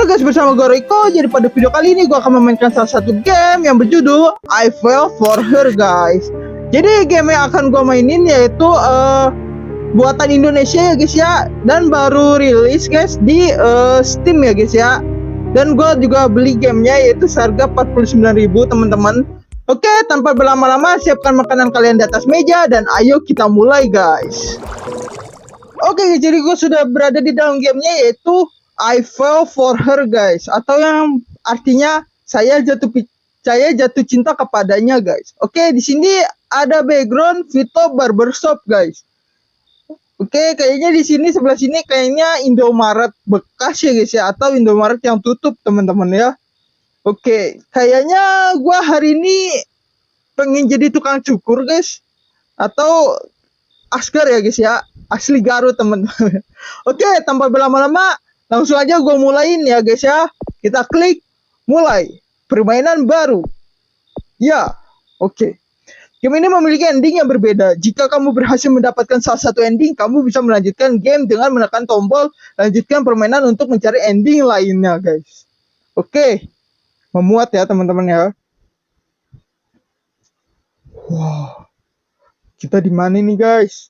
Halo guys, bersama gue Riko. Jadi pada video kali ini gue akan memainkan salah satu game yang berjudul I Fell For Her guys. Jadi game yang akan gue mainin yaitu buatan Indonesia ya guys ya. Dan baru rilis guys di Steam ya guys ya. Dan gue juga beli gamenya yaitu seharga 49.000 teman-teman. Oke, tanpa berlama-lama siapkan makanan kalian di atas meja dan ayo kita mulai guys. Oke, jadi gue sudah berada di dalam gamenya yaitu I Fell For Her guys, atau yang artinya saya jatuh cinta kepadanya guys. Oke, di sini ada background Vito Barbershop guys. Oke, kayaknya di sini sebelah sini kayaknya Indomaret bekas ya guys ya, atau Indomaret yang tutup teman-teman ya. Oke, kayaknya gua hari ini pengen jadi tukang cukur guys, atau askar ya guys ya, asli Garut teman-teman. Oke, tanpa berlama-lama langsung aja gue mulain ya guys ya. Kita klik mulai permainan baru. Ya, oke. Game ini memiliki ending yang berbeda. Jika kamu berhasil mendapatkan salah satu ending, kamu bisa melanjutkan game dengan menekan tombol lanjutkan permainan untuk mencari ending lainnya guys. Oke. Memuat ya teman-teman ya. Wow. Kita di mana nih guys?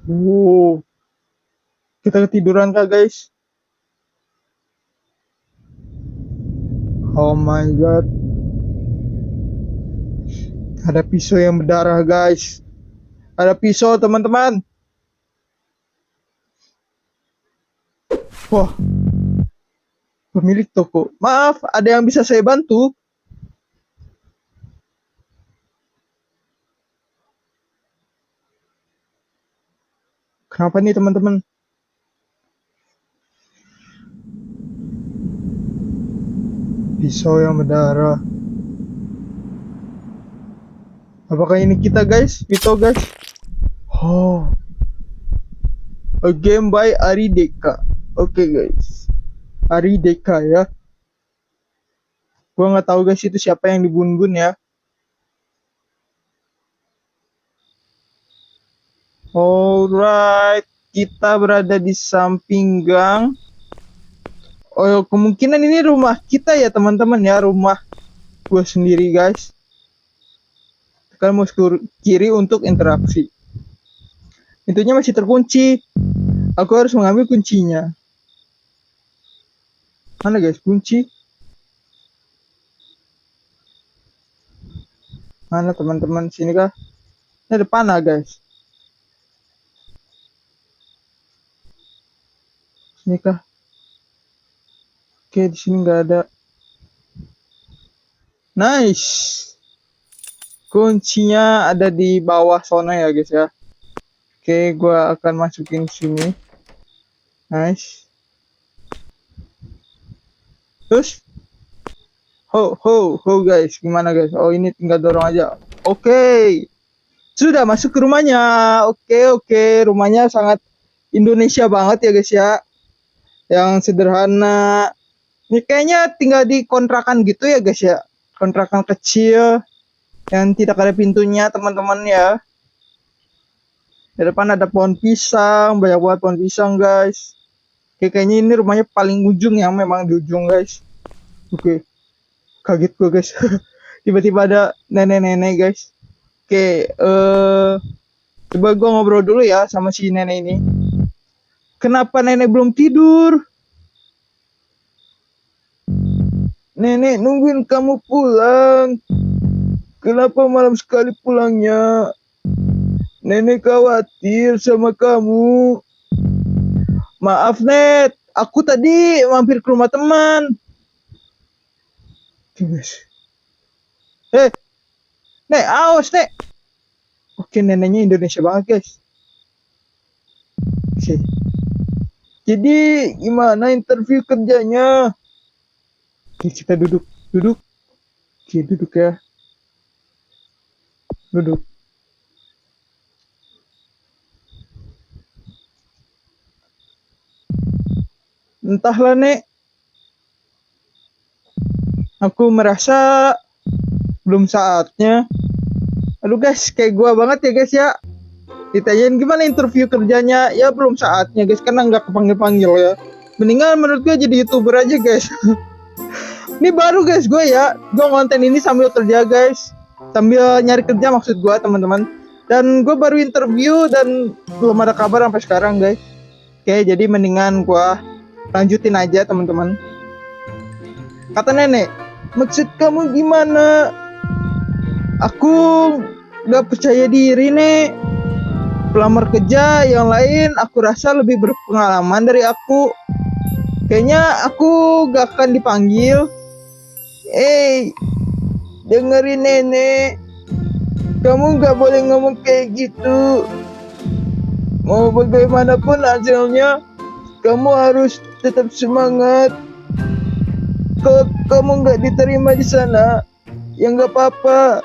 Wow. Kita ketiduran kah guys? Oh my god. Ada pisau yang berdarah guys. Ada pisau teman-teman. Wah. Pemilik toko. Maaf, ada yang bisa saya bantu? Kenapa nih teman-teman? Pisau yang berdarah. Apakah ini kita guys? Vito guys? Oh. A game by Ari Deka. Oke guys. Ari Deka ya. Gua nggak tahu guys itu siapa yang dibun-bun ya. Alright, kita berada di samping gang. Oh, kemungkinan ini rumah kita ya teman-teman ya, rumah gue sendiri guys. Tekan mouse kiri untuk interaksi. Pintunya masih terkunci. Aku harus mengambil kuncinya. Mana guys kunci? Mana teman-teman, sini kah? Ini ada panah guys. Sini kah? Oke, di sini nggak ada. Nice. Kuncinya ada di bawah sana ya guys ya. Oke, gua akan masukin sini. Nice. Terus, ho guys, gimana guys? Oh, ini tinggal dorong aja. Oke. Sudah masuk ke rumahnya. Oke, rumahnya sangat Indonesia banget ya guys ya. Yang sederhana. Ini kayaknya tinggal di kontrakan gitu ya guys ya. Kontrakan kecil yang tidak ada pintunya teman-teman ya. Di depan ada pohon pisang, banyak banget pohon pisang guys. Oke, kayaknya ini rumahnya paling ujung yang memang di ujung guys. Oke, kaget gue guys. Tiba-tiba ada nenek-nenek guys. Oke, coba gue ngobrol dulu ya sama si nenek ini. Kenapa nenek belum tidur? Nenek nungguin kamu pulang. Kenapa malam sekali pulangnya? Nenek khawatir sama kamu. Maaf Net, aku tadi mampir ke rumah teman. Guys. Nek, awas Nek. Oke, neneknya Indonesia banget guys. Oke. Jadi gimana interview kerjanya? Oke, kita duduk. Oke, duduk ya. Duduk. Entahlah Nek. Aku merasa belum saatnya. Aduh guys, kayak gua banget ya guys ya. Ditanyain gimana interview kerjanya, ya belum saatnya guys, karena nggak kepanggil-panggil ya. Mendingan menurut gue jadi YouTuber aja guys. Ini baru guys gue ya, gue konten ini sambil kerja guys, sambil nyari kerja maksud gue teman-teman. Dan gue baru interview dan belum ada kabar sampai sekarang guys. Oke, jadi mendingan gue lanjutin aja teman-teman. Kata nenek, maksud kamu gimana? Aku gak percaya diri nih. Pelamar kerja yang lain aku rasa lebih berpengalaman dari aku. Kayaknya aku gak akan dipanggil. Dengerin nenek. Kamu gak boleh ngomong kayak gitu. Mau bagaimanapun hasilnya, kamu harus tetap semangat. Kalau kamu gak diterima di sana, ya gak apa-apa.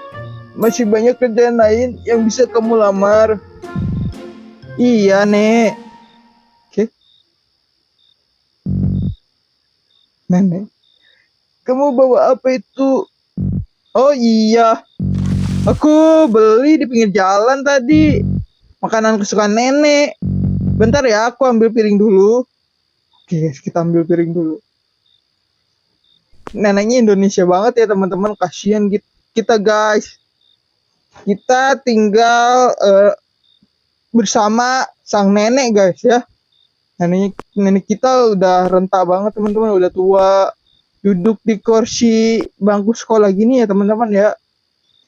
Masih banyak kerjaan lain yang bisa kamu lamar. Iya, Nek. Oke. Nenek, kamu bawa apa itu? Oh iya, aku beli di pinggir jalan tadi. Makanan kesukaan nenek. Bentar ya, aku ambil piring dulu. Oke guys, kita ambil piring dulu. Neneknya Indonesia banget ya teman-teman. Kasihan kita guys. Kita tinggal bersama sang nenek guys ya. Nenek kita udah renta banget teman-teman, udah tua, duduk di kursi bangku sekolah gini ya teman-teman ya.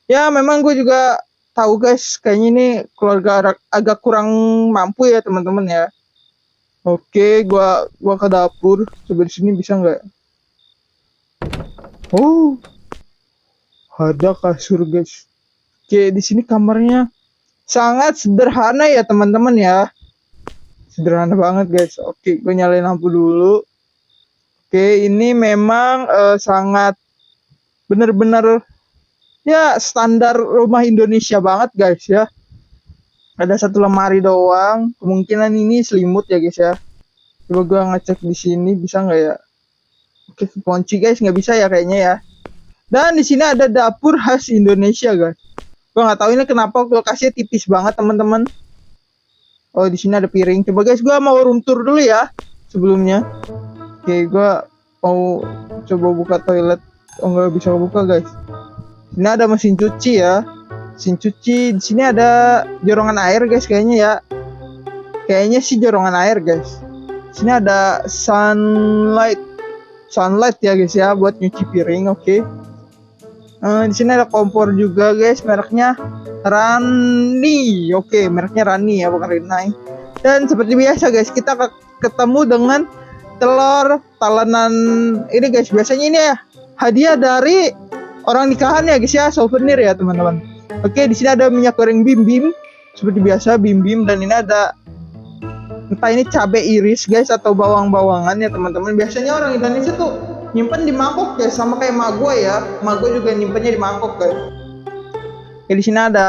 Ya memang gue juga tahu guys, kayaknya ini keluarga agak kurang mampu ya teman-teman ya. Oke, gua ke dapur. Coba di sini bisa nggak? Oh, ada kasur guys. Oke, di sini kamarnya sangat sederhana ya teman-teman ya. Sederhana banget guys. Oke, gue nyalain lampu dulu. Oke, ini memang sangat bener-bener ya standar rumah Indonesia banget guys ya. Ada satu lemari doang. Kemungkinan ini selimut ya guys ya. Coba gue ngecek di sini bisa nggak ya? Oke, kunci guys, nggak bisa ya kayaknya ya. Dan di sini ada dapur khas Indonesia guys. Gue nggak tahu ini kenapa lokasinya tipis banget teman-teman. Oh, di sini ada piring. Coba guys, gue mau room tour dulu ya sebelumnya. Oke, gue mau coba buka toilet. Oh, nggak bisa buka guys. Ini ada mesin cuci ya. Mesin cuci. Di sini ada jorongan air guys kayaknya ya. Kayaknya sih jorongan air guys. Di sini ada sunlight ya guys ya buat nyuci piring. Oke. Di sini ada kompor juga guys, mereknya Rani. Oke, mereknya Rani ya, bukan Rinnai. Dan seperti biasa guys, kita ketemu dengan telur talenan ini guys. Biasanya ini ya hadiah dari orang nikahan ya guys ya, souvenir ya teman-teman. Oke, di sini ada minyak goreng Bim Bim seperti biasa Bim Bim, dan ini ada entah ini cabai iris guys atau bawang-bawangan ya teman-teman. Biasanya orang Indonesia tuh nyimpen di mangkok guys, sama kayak mak gue ya. Mak gue juga nyimpennya di mangkok guys. Oke, di sini ada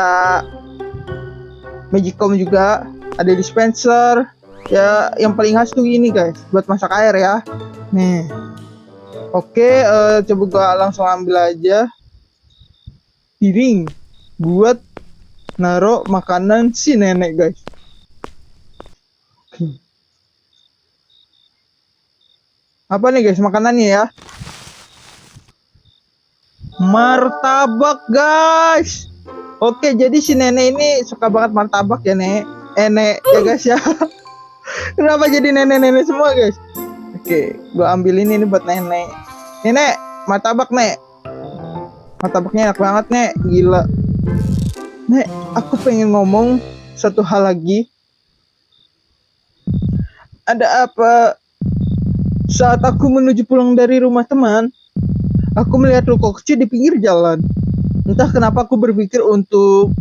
magicom juga, ada dispenser. Ya, yang paling khas tuh ini guys, buat masak air ya. Nih. Oke, coba gua langsung ambil aja piring buat naruh makanan si nenek guys. Oke. Apa nih guys makanannya ya? Martabak guys. Oke, jadi si nenek ini suka banget martabak ya nek. Nek ya guys ya. Kenapa jadi nenek-nenek semua guys? Oke, gua ambil ini buat nenek. Nenek, martabak nek. Martabaknya enak banget nek, gila. Nek, aku pengen ngomong satu hal lagi. Ada apa? Saat aku menuju pulang dari rumah teman, aku melihat ruko kecil di pinggir jalan. Entah kenapa aku berpikir untuk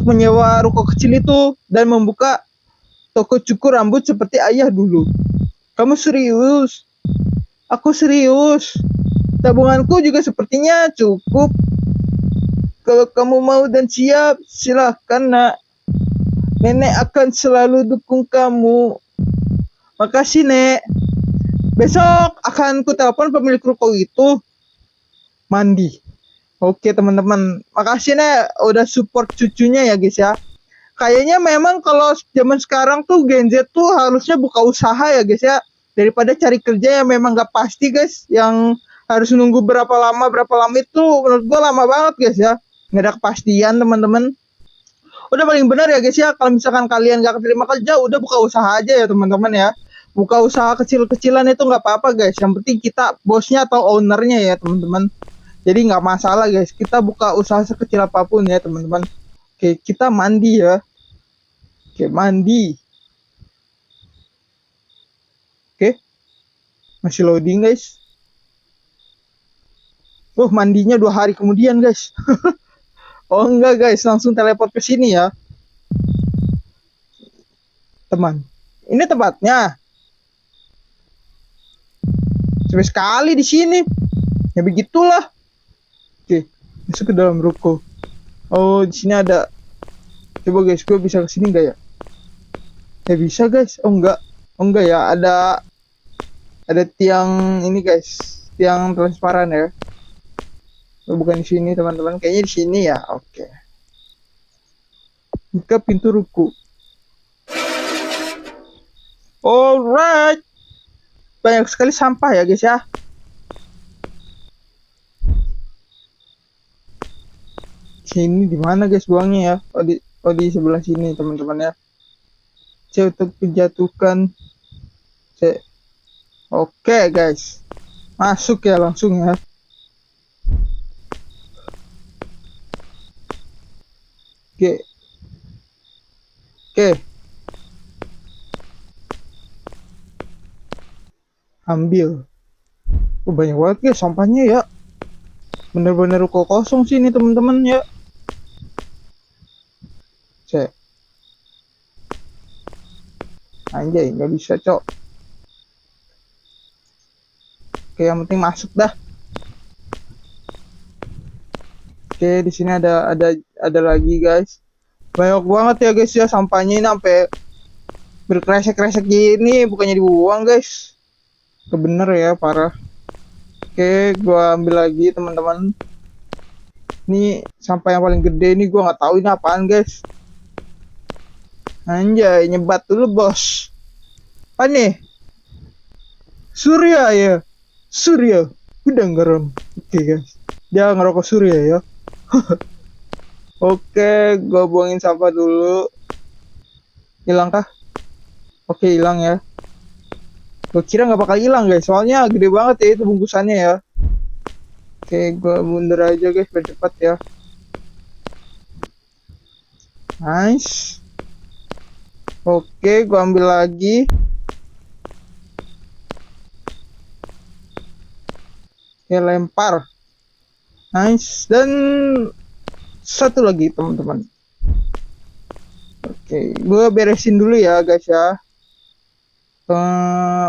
menyewa ruko kecil itu dan membuka toko cukur rambut seperti ayah dulu. Kamu serius? Aku serius. Tabunganku juga sepertinya cukup. Kalau kamu mau dan siap, silahkan nak. Nenek akan selalu dukung kamu. Makasih nek. Besok akan ku telepon pemilik ruko itu. Mandi. Oke teman-teman, makasih nih udah support cucunya ya guys ya. Kayaknya memang kalau zaman sekarang tuh Gen Z tuh harusnya buka usaha ya guys ya, daripada cari kerja yang memang gak pasti guys, yang harus nunggu berapa lama itu menurut gua lama banget guys ya, nggak ada kepastian teman-teman. Udah paling benar ya guys ya, kalau misalkan kalian gak keterima kerja udah buka usaha aja ya teman-teman ya. Buka usaha kecil-kecilan itu nggak apa-apa guys, yang penting kita bosnya atau ownernya ya teman-teman. Jadi nggak masalah guys, kita buka usaha sekecil apapun ya teman-teman. Oke, kita mandi ya. Oke, mandi. Oke, masih loading guys. Mandinya 2 hari kemudian guys. Oh enggak guys, langsung teleport ke sini ya teman. Ini tempatnya. Sampai sekali di sini. Ya begitulah. Oke, masuk ke dalam ruko. Oh, di sini ada. Coba guys, gue bisa ke sini enggak ya? Ya bisa guys. Oh enggak. Oh enggak ya, ada tiang ini guys. Tiang transparan ya. Oh, bukan di sini teman-teman. Kayaknya di sini ya. Oke. Buka pintu ruko. Alright. Banyak sekali sampah ya guys ya. Sini di mana guys buangnya ya? Oh di sebelah sini teman-teman ya. C untuk menjatuhkan. C. Oke guys. Masuk ya langsung ya. Oke. Oke. Ambil. Banyak banget guys sampahnya ya. Bener-bener ruko kosong sih ini teman-teman ya. Cek. Anjay, nggak bisa cok. Oke, yang penting masuk dah. Oke, di sini ada lagi guys. Banyak banget ya guys ya sampahnya ini sampai berkresek-kresek gini, bukannya dibuang guys. Kebener ya, parah. Oke, gua ambil lagi teman-teman. Ini sampah yang paling gede nih, gua nggak tahu ini apaan guys. Anjay, nyebat dulu bos. Apa nih? Surya ya. Surya. Udah garam. Oke guys. Dia ngerokok Surya ya. Oke, gua buangin sampah dulu. Hilang kah? Oke, hilang ya. Gue kira nggak bakal hilang guys, soalnya gede banget ya itu bungkusannya ya. Oke, gue mundur aja guys, biar cepat ya. Nice. Oke, gue ambil lagi. Oke, lempar. Nice. Dan satu lagi teman-teman. Oke, gue beresin dulu ya guys ya.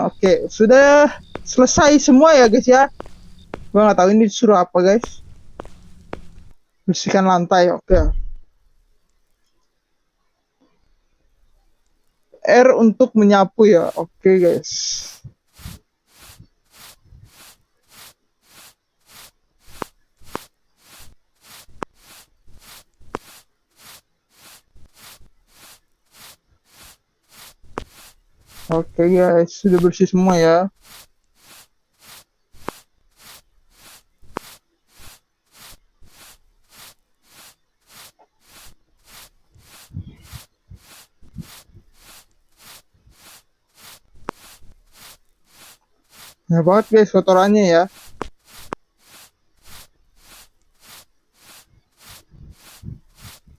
Oke, sudah selesai semua ya guys ya. Gue nggak tahu ini disuruh apa guys. Bersihkan lantai, oke. R untuk menyapu ya, oke guys. Oke guys, sudah bersih semua ya. Banyak banget guys kotorannya ya.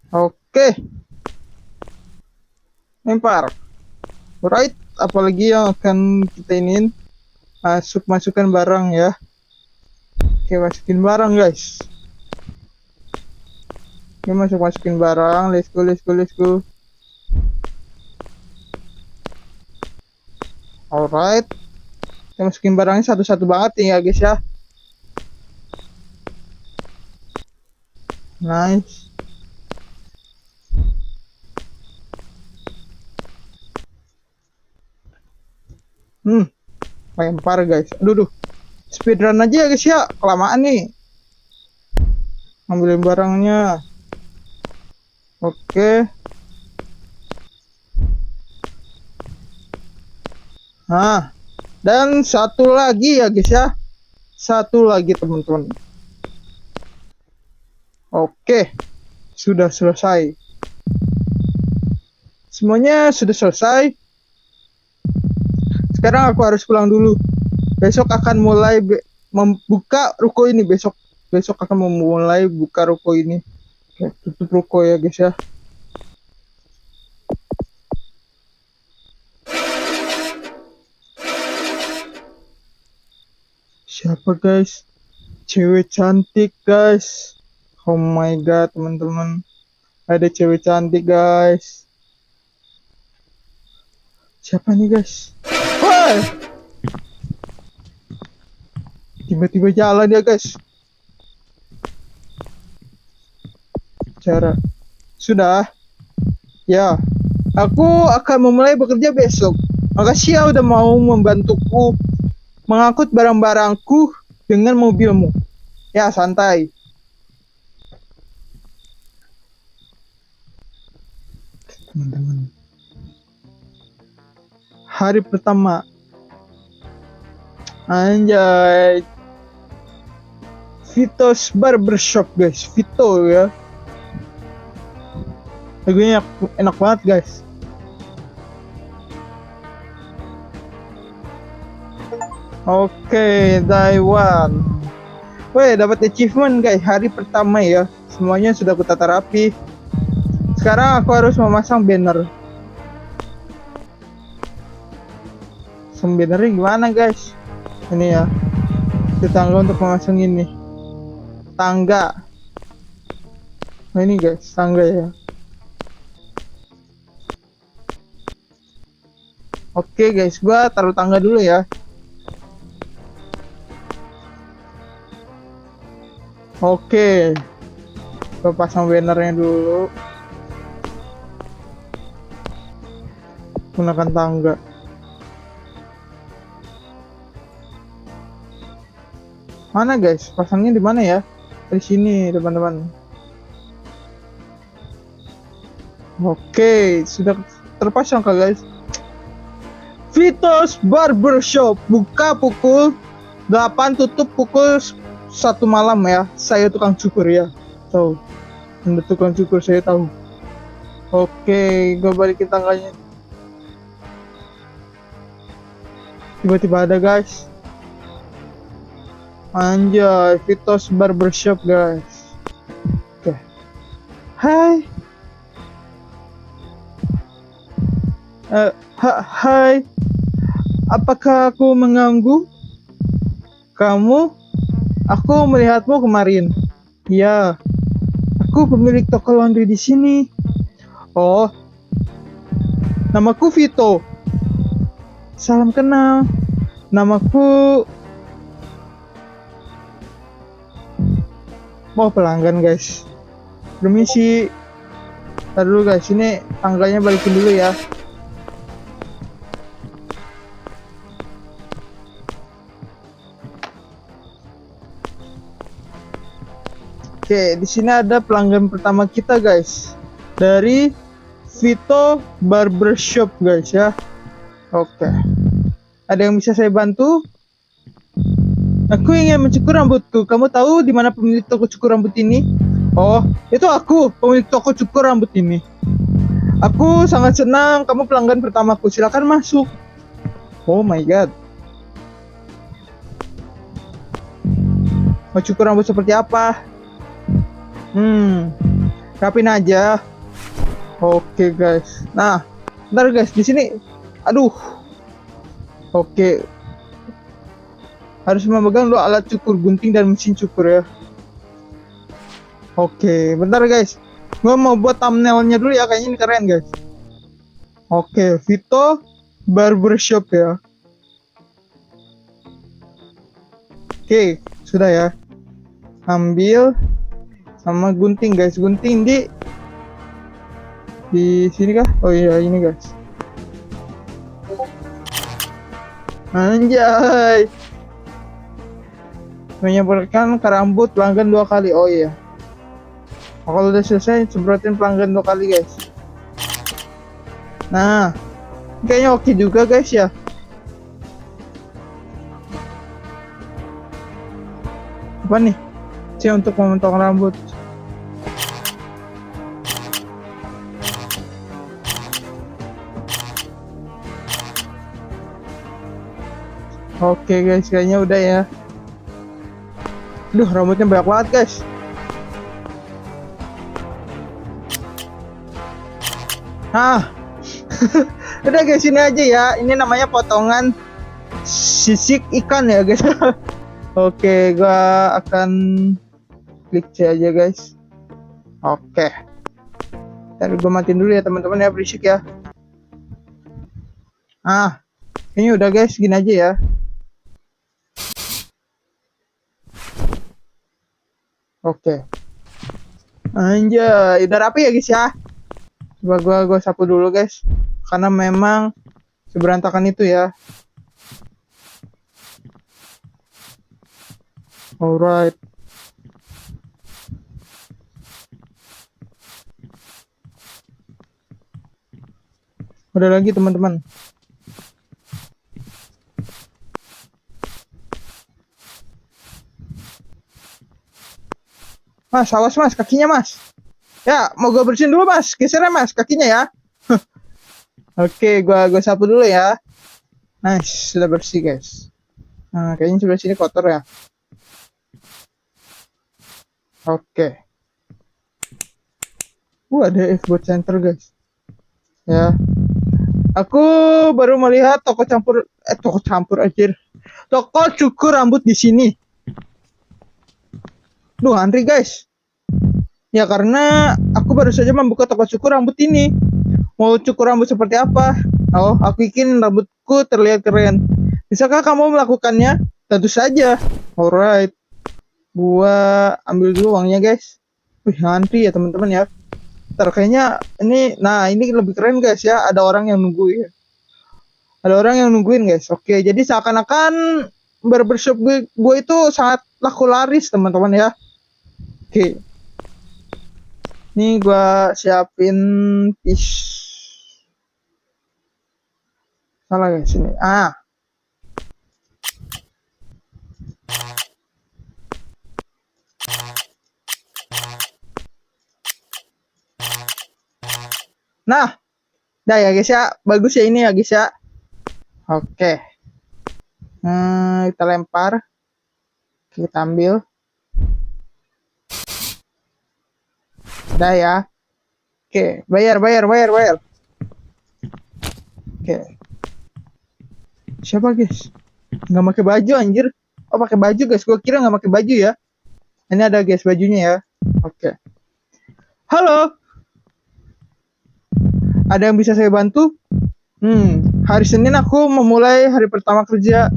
Oke. Lempar. Alright, apalagi yang akan kita iniin? Masukkan barang ya. Oke, masukin barang guys. Oke, masukin barang. Let's go. Alright. Kita masukin barangnya satu-satu banget nih ya guys ya. Nice. Lempar guys. Aduh. Speedrun aja ya guys ya. Kelamaan nih. ambilin barangnya. Oke. Nah, dan satu lagi ya guys ya. Satu lagi teman-teman. Oke. Sudah selesai. Semuanya sudah selesai. Sekarang aku harus pulang dulu. Besok akan mulai membuka ruko ini. Besok akan memulai buka ruko ini. Oke, tutup ruko ya guys ya. Siapa guys? Cewek cantik guys. Oh my god teman-teman. Ada cewek cantik guys. Siapa nih guys? Woi! Tiba-tiba jalan ya guys. Cara. Sudah. Ya. Aku akan memulai bekerja besok. Makasih ya udah mau membantuku mengangkut barang-barangku dengan mobilmu. Ya, santai. Teman-teman. Hari pertama. Anjay. Vito's Barbershop guys. Vito ya. Lagunya enak banget guys. Oke, Taiwan. Weh, dapat achievement guys. Hari pertama ya. Semuanya sudah aku tata rapi. Sekarang aku harus memasang banner. Bannernya gimana guys? Ini ya. Itu tangga untuk memasang ini. Tangga. Nah ini guys, tangga ya. Oke guys, gua taruh tangga dulu ya. Oke. Gua pasang bannernya dulu. Gunakan tangga. Mana guys? Pasangnya di mana ya? Di sini, teman-teman. Oke, sudah terpasang kah guys? Vito's Barbershop buka pukul 8, tutup pukul 1 malam ya. Saya tukang cukur ya. Tahu. Anda tukang cukur, saya tahu. Oke, gue balikin tangganya. Tiba-tiba ada guys. Anjay, Vito's Barbershop guys. Oke. Hai. Hai. Apakah aku mengganggu kamu? Aku melihatmu kemarin. Ya. Aku pemilik toko laundry di sini. Oh. Namaku Vito. Salam kenal. Namaku mau pelanggan guys. Permisi. Ntar dulu guys, ini tangganya balikin dulu ya. Oke, di sini ada pelanggan pertama kita guys. Dari Vito Barbershop guys ya. Oke. Ada yang bisa saya bantu? Aku ingin mencukur rambutku. Kamu tahu di mana pemilik toko cukur rambut ini? Oh, itu aku, pemilik toko cukur rambut ini. Aku sangat senang kamu pelanggan pertamaku. Silakan masuk. Oh my god. Mau cukur rambut seperti apa? Rapin aja. Oke guys. Nah, ntar guys di sini. Aduh. Oke. Harus memegang dua alat cukur, gunting dan mesin cukur ya. Oke, bentar guys. Gua mau buat thumbnailnya dulu ya, kayaknya ini keren guys. Oke, Vito Barbershop ya. Oke, sudah ya. Ambil sama gunting guys, gunting di sini kah? Oh iya, ini guys. Anjay. Menyampaikan ke rambut pelanggan 2 kali. Oh iya. Kalau udah selesai, semprotin pelanggan 2 kali guys. Nah, kayaknya oke juga guys ya. Apa nih? Untuk memotong rambut. Oke guys, kayaknya udah ya. Duh, rambutnya banyak banget guys. Nah, udah guys, ini aja ya. Ini namanya potongan sisik ikan ya guys. Oke, gua akan klik C aja guys. Oke. Ntar gua matiin dulu ya teman-teman ya, berisik ya. Ini udah guys, gini aja ya. Oke. Anjay, udah rapi ya guys ya. Coba gua sapu dulu guys. Karena memang seberantakan itu ya. Alright. Udah lagi teman-teman. Mas, awas mas, kakinya mas. Ya, mau gue bersihin dulu mas, geser ya mas, kakinya ya. Oke, gua sapu dulu ya. Nice, sudah bersih guys. Nah, kayaknya sebelah sini kotor ya. Oke. Ada F buat center guys. Ya. Aku baru melihat toko campur aja. Toko cukur rambut di sini. Duh, antri guys. Ya karena aku baru saja membuka toko cukur rambut ini. Mau cukur rambut seperti apa? Oh, aku bikin rambutku terlihat keren. Bisakah kamu melakukannya? Tentu saja. Alright. Gua ambil dulu uangnya guys. Wih, antri ya teman-teman ya. Ntar kayaknya ini, nah ini lebih keren guys ya. Ada orang yang nungguin. Ada orang yang nungguin guys. Oke, jadi seakan-akan barbershop gue itu sangat laku laris teman-teman ya. Oke. Ini gua siapin salah guys ini. Nah, dah ya guys ya. Bagus ya ini ya guys ya. Oke. Kita lempar. Kita ambil. Dah ya. Oke, bayar. Oke. Siapa guys? Nggak pakai baju anjir. Oh, pakai baju guys. Gua kira nggak pakai baju ya. Ini ada guys bajunya ya. Oke. Halo. Ada yang bisa saya bantu? Hari Senin aku memulai hari pertama kerja.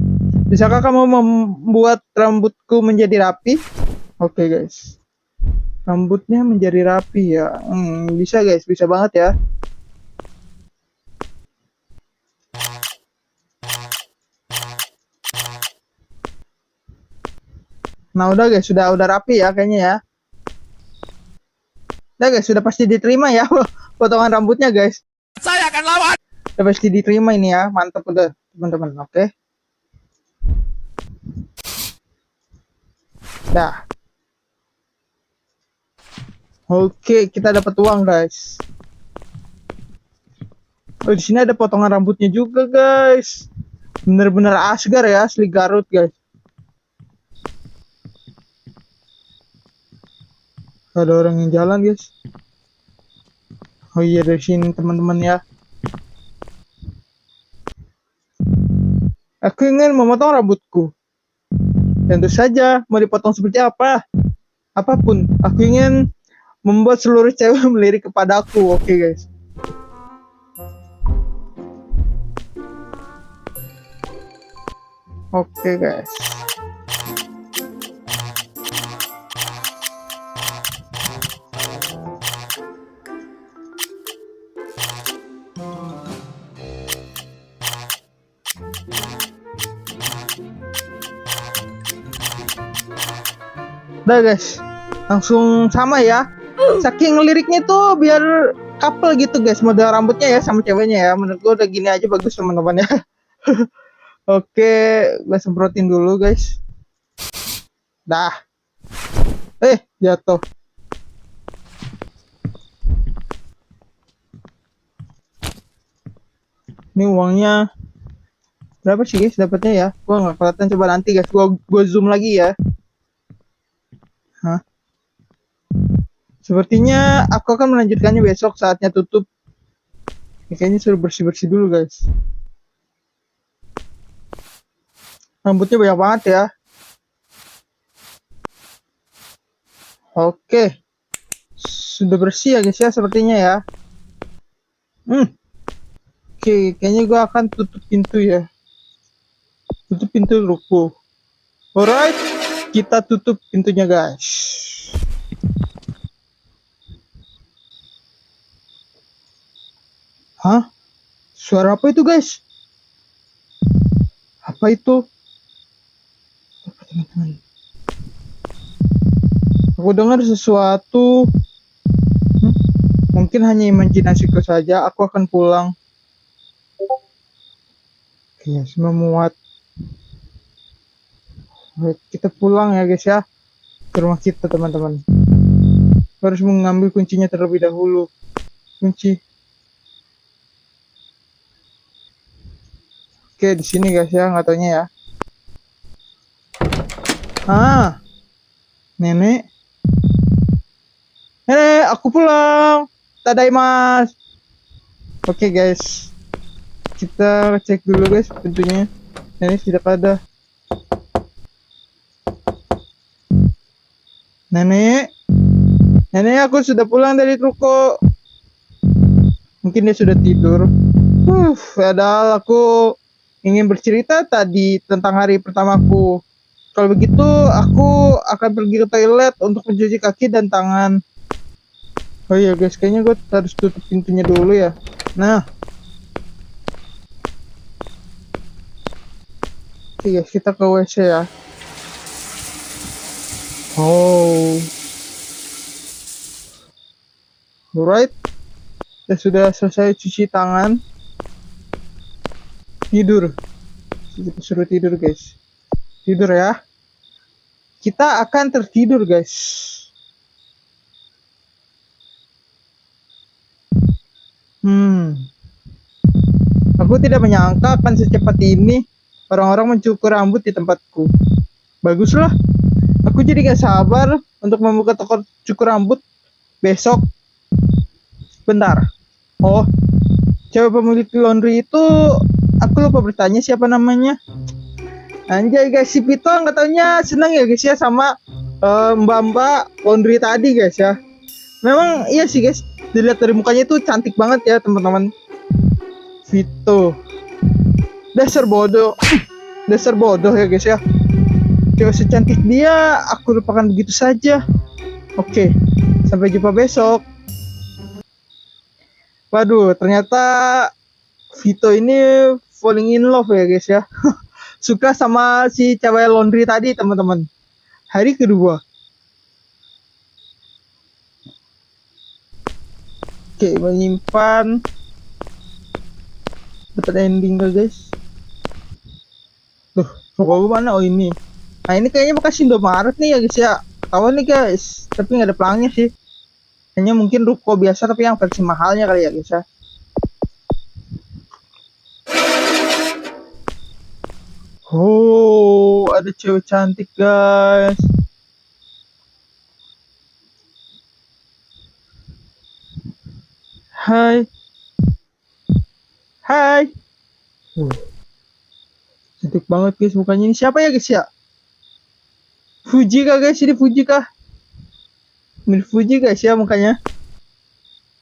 Bisakah kamu membuat rambutku menjadi rapi? Oke guys. Rambutnya menjadi rapi ya. Bisa guys, bisa banget ya. Nah udah guys, sudah rapi ya kayaknya ya. Udah guys, sudah pasti diterima ya potongan rambutnya guys. Saya akan lawan. Udah pasti diterima ini ya, mantap udah teman-teman. Oke. Dah. Oke, kita dapat uang guys. Oh, di sini ada potongan rambutnya juga guys. Bener-bener Asgar ya, asli Garut guys. Ada orang yang jalan guys. Oh iya, dari sini teman-teman ya. Aku ingin memotong rambutku. Tentu saja, mau dipotong seperti apa? Apapun. Aku ingin membuat seluruh cewek melirik kepadaku. Oke guys. Oke guys. Udah guys, langsung sama ya. saking liriknya tuh biar couple gitu guys, model rambutnya ya sama ceweknya ya. Menurut gue udah gini aja bagus teman-teman ya. Oke, gue semprotin dulu guys. Dah. Jatuh. Ini uangnya berapa sih guys dapatnya ya? Gua nggak kelihatan, coba nanti guys. Gua zoom lagi ya. Hah? Sepertinya aku akan melanjutkannya besok saatnya tutup. Kayaknya suruh bersih-bersih dulu guys. Rambutnya banyak banget ya. Oke. Sudah bersih ya guys ya sepertinya ya. Oke, kayaknya gua akan tutup pintu ya. Tutup pintu ruko. Alright, kita tutup pintunya guys. Hah? Suara apa itu guys? Apa itu? Apa teman-teman? Aku dengar sesuatu. Mungkin hanya imajinasiku saja. Aku akan pulang. Oke, semua muat. Kita pulang ya guys ya. Ke rumah kita teman-teman. Harus mengambil kuncinya terlebih dahulu. Kunci. Oke, di sini guys ya, nggak taunya ya. Nenek. Nenek, aku pulang. Tadaimasu. Oke guys. Kita cek dulu guys pintunya. Nenek tidak ada. Nenek. Nenek, aku sudah pulang dari ruko. Mungkin dia sudah tidur. Padahal aku ingin bercerita tadi tentang hari pertamaku. Kalau begitu, aku akan pergi ke toilet untuk mencuci kaki dan tangan. Oh iya guys, kayaknya gue harus tutup pintunya dulu ya. Nah. Oke guys, kita ke WC ya. Oh. Alright. Ya sudah selesai cuci tangan. Tidur. Kita suruh tidur guys. Tidur ya. Kita akan tertidur guys. Aku tidak menyangka akan secepat ini orang-orang mencukur rambut di tempatku. Baguslah. Aku jadi gak sabar untuk membuka toko cukur rambut besok. Bentar. Oh, cewek pemilik laundry itu aku lupa bertanya siapa namanya. Anjay guys, si Pito nggak taunya senang ya guys ya sama mbak-mbak laundry tadi guys ya. Memang iya sih guys, dilihat dari mukanya itu cantik banget ya teman-teman. Vito. Dasar bodoh. Dasar bodoh ya guys ya. Cewek secantik dia aku lupakan begitu saja. Oke, sampai jumpa besok. Waduh, ternyata Vito ini falling in love ya guys ya. Suka sama si cewek laundry tadi teman-teman. Hari kedua. Oke, menyimpan. Dapat ending gak guys? Tuh, toko mana? Oh ini. Nah ini kayaknya bekas Indomaret nih ya guys ya. Tahu nih guys, tapi nggak ada pelangnya sih. Hanya mungkin ruko biasa tapi yang versi mahalnya kali ya guys ya. Oh, ada cewek cantik guys. Hai. Hai. Cantik banget guys mukanya. Ini siapa ya guys ya? Fuji kah guys? Ini Fuji kah? Mirip Fuji guys ya mukanya.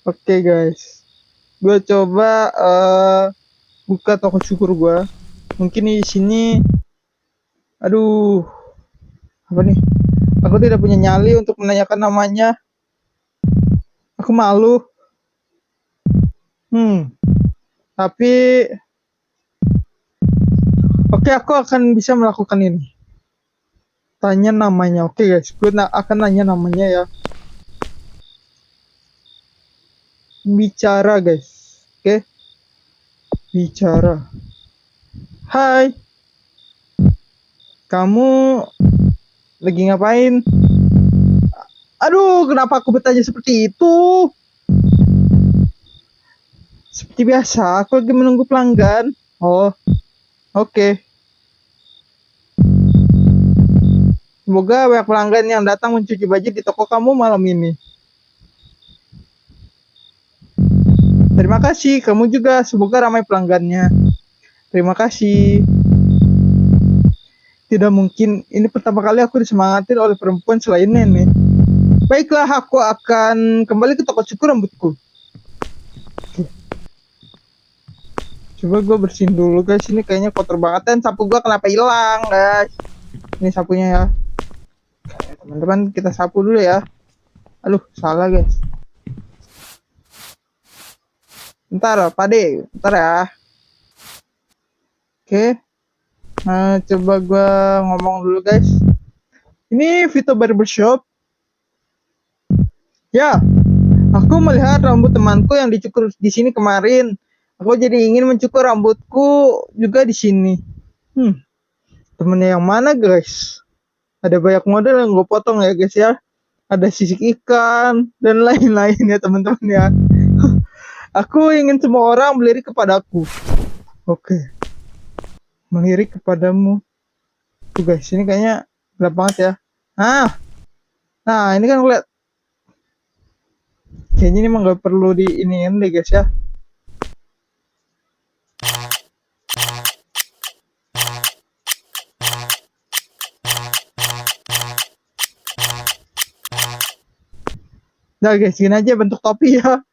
Oke guys. Gue coba buka toko cukur gue. Mungkin di sini. Aduh. Apa nih? Aku tidak punya nyali untuk menanyakan namanya. Aku malu. Tapi oke, aku akan bisa melakukan ini. Tanya namanya. Oke guys, gue akan nanya namanya ya. bicara guys. Oke, bicara. Hai, kamu lagi ngapain? Aduh, kenapa aku bertanya seperti itu? Seperti biasa, aku lagi menunggu pelanggan. Oh, oke. Semoga banyak pelanggan yang datang mencuci baju di toko kamu malam ini. Terima kasih, kamu juga. Semoga ramai pelanggannya. Terima kasih. Tidak mungkin, ini pertama kali aku disemangatin oleh perempuan selain nenek. Baiklah, aku akan kembali ke toko cukur rambutku. Coba gue bersihin dulu guys, ini kayaknya kotor banget dan sapu gue kenapa hilang guys. Ini sapunya ya. Teman-teman kita sapu dulu ya. Aduh, salah guys. Bentar, Pak De, bentar ya. Oke. Nah, coba gue ngomong dulu guys. Ini Vito Barbershop. Ya, aku melihat rambut temanku yang dicukur di sini kemarin. Aku jadi ingin mencukur rambutku juga di sini. Temennya yang mana guys? Ada banyak model yang gue potong ya guys ya. Ada sisik ikan dan lain-lain ya teman-teman ya. Aku ingin semua orang melirik kepadaku. Oke. Melirik kepadamu. Tuh guys, ini kayaknya gelap banget ya. Nah ini kan lihat. Kayaknya ini emang gak perlu di iniin deh guys ya. Nah guys, gini aja bentuk topi ya.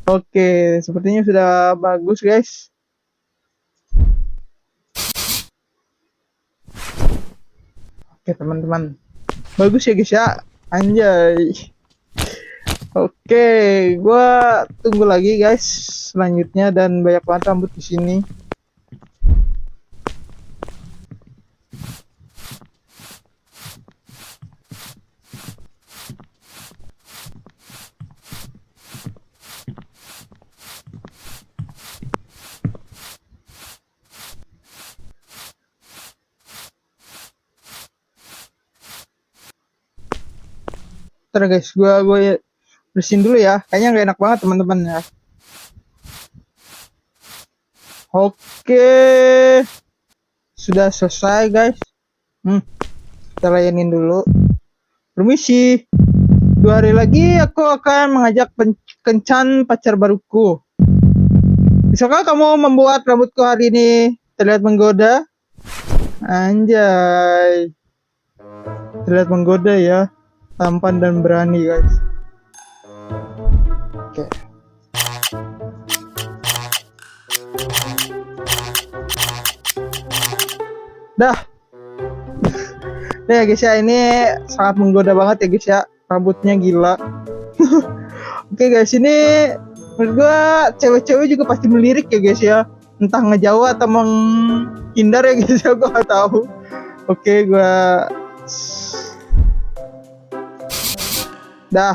Oke, sepertinya sudah bagus guys. Oke teman-teman, bagus ya guys ya. Anjay. Oke, gua tunggu lagi guys selanjutnya dan banyak banget rambut di sini. Ntar guys, gue bersihin dulu ya. Kayaknya nggak enak banget teman-teman ya. Oke, sudah selesai guys. Kita layanin dulu. Permisi. 2 hari lagi aku akan mengajak kencan pacar baruku. Bisakah kamu membuat rambutku hari ini terlihat menggoda? Anjay. Terlihat menggoda ya. Tampan dan berani guys. Oke. Dah. Nah ya guys ya, ini sangat menggoda banget ya guys ya. Rambutnya gila. Oke guys, ini menurut gua cewek-cewek juga pasti melirik ya guys ya. Entah ngejauh atau menghindar ya guys ya, gua gak tahu. Oke, gua dah.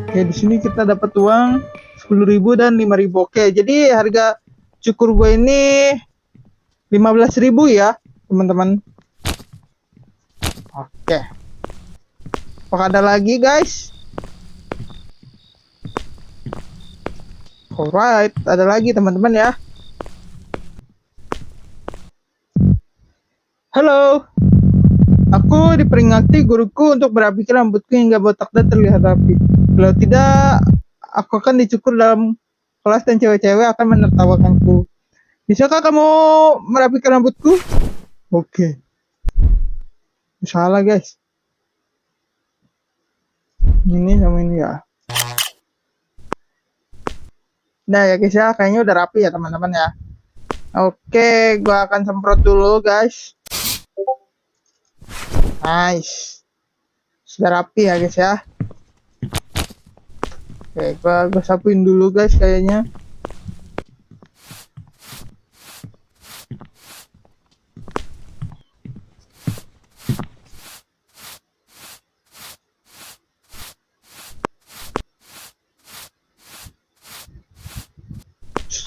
Oke, di sini kita dapat uang 10.000 dan 5.000. Oke, jadi harga cukur gue ini 15.000 ya, teman-teman. Oke. Apakah ada lagi, guys? Alright, ada lagi teman-teman ya. Halo. Aku diperingati guruku untuk merapikan rambutku hingga botak dan terlihat rapi. Kalau tidak, aku akan dicukur dalam kelas dan cewek-cewek akan menertawakanku. Bisakah kamu merapikan rambutku? Oke. Salah guys. Ini sama ini ya. Nah ya guys ya, kayaknya udah rapi ya teman-teman ya. Oke, gua akan semprot dulu guys. Nice. Sudah rapi ya guys ya. Oke, gua sapuin dulu guys kayaknya.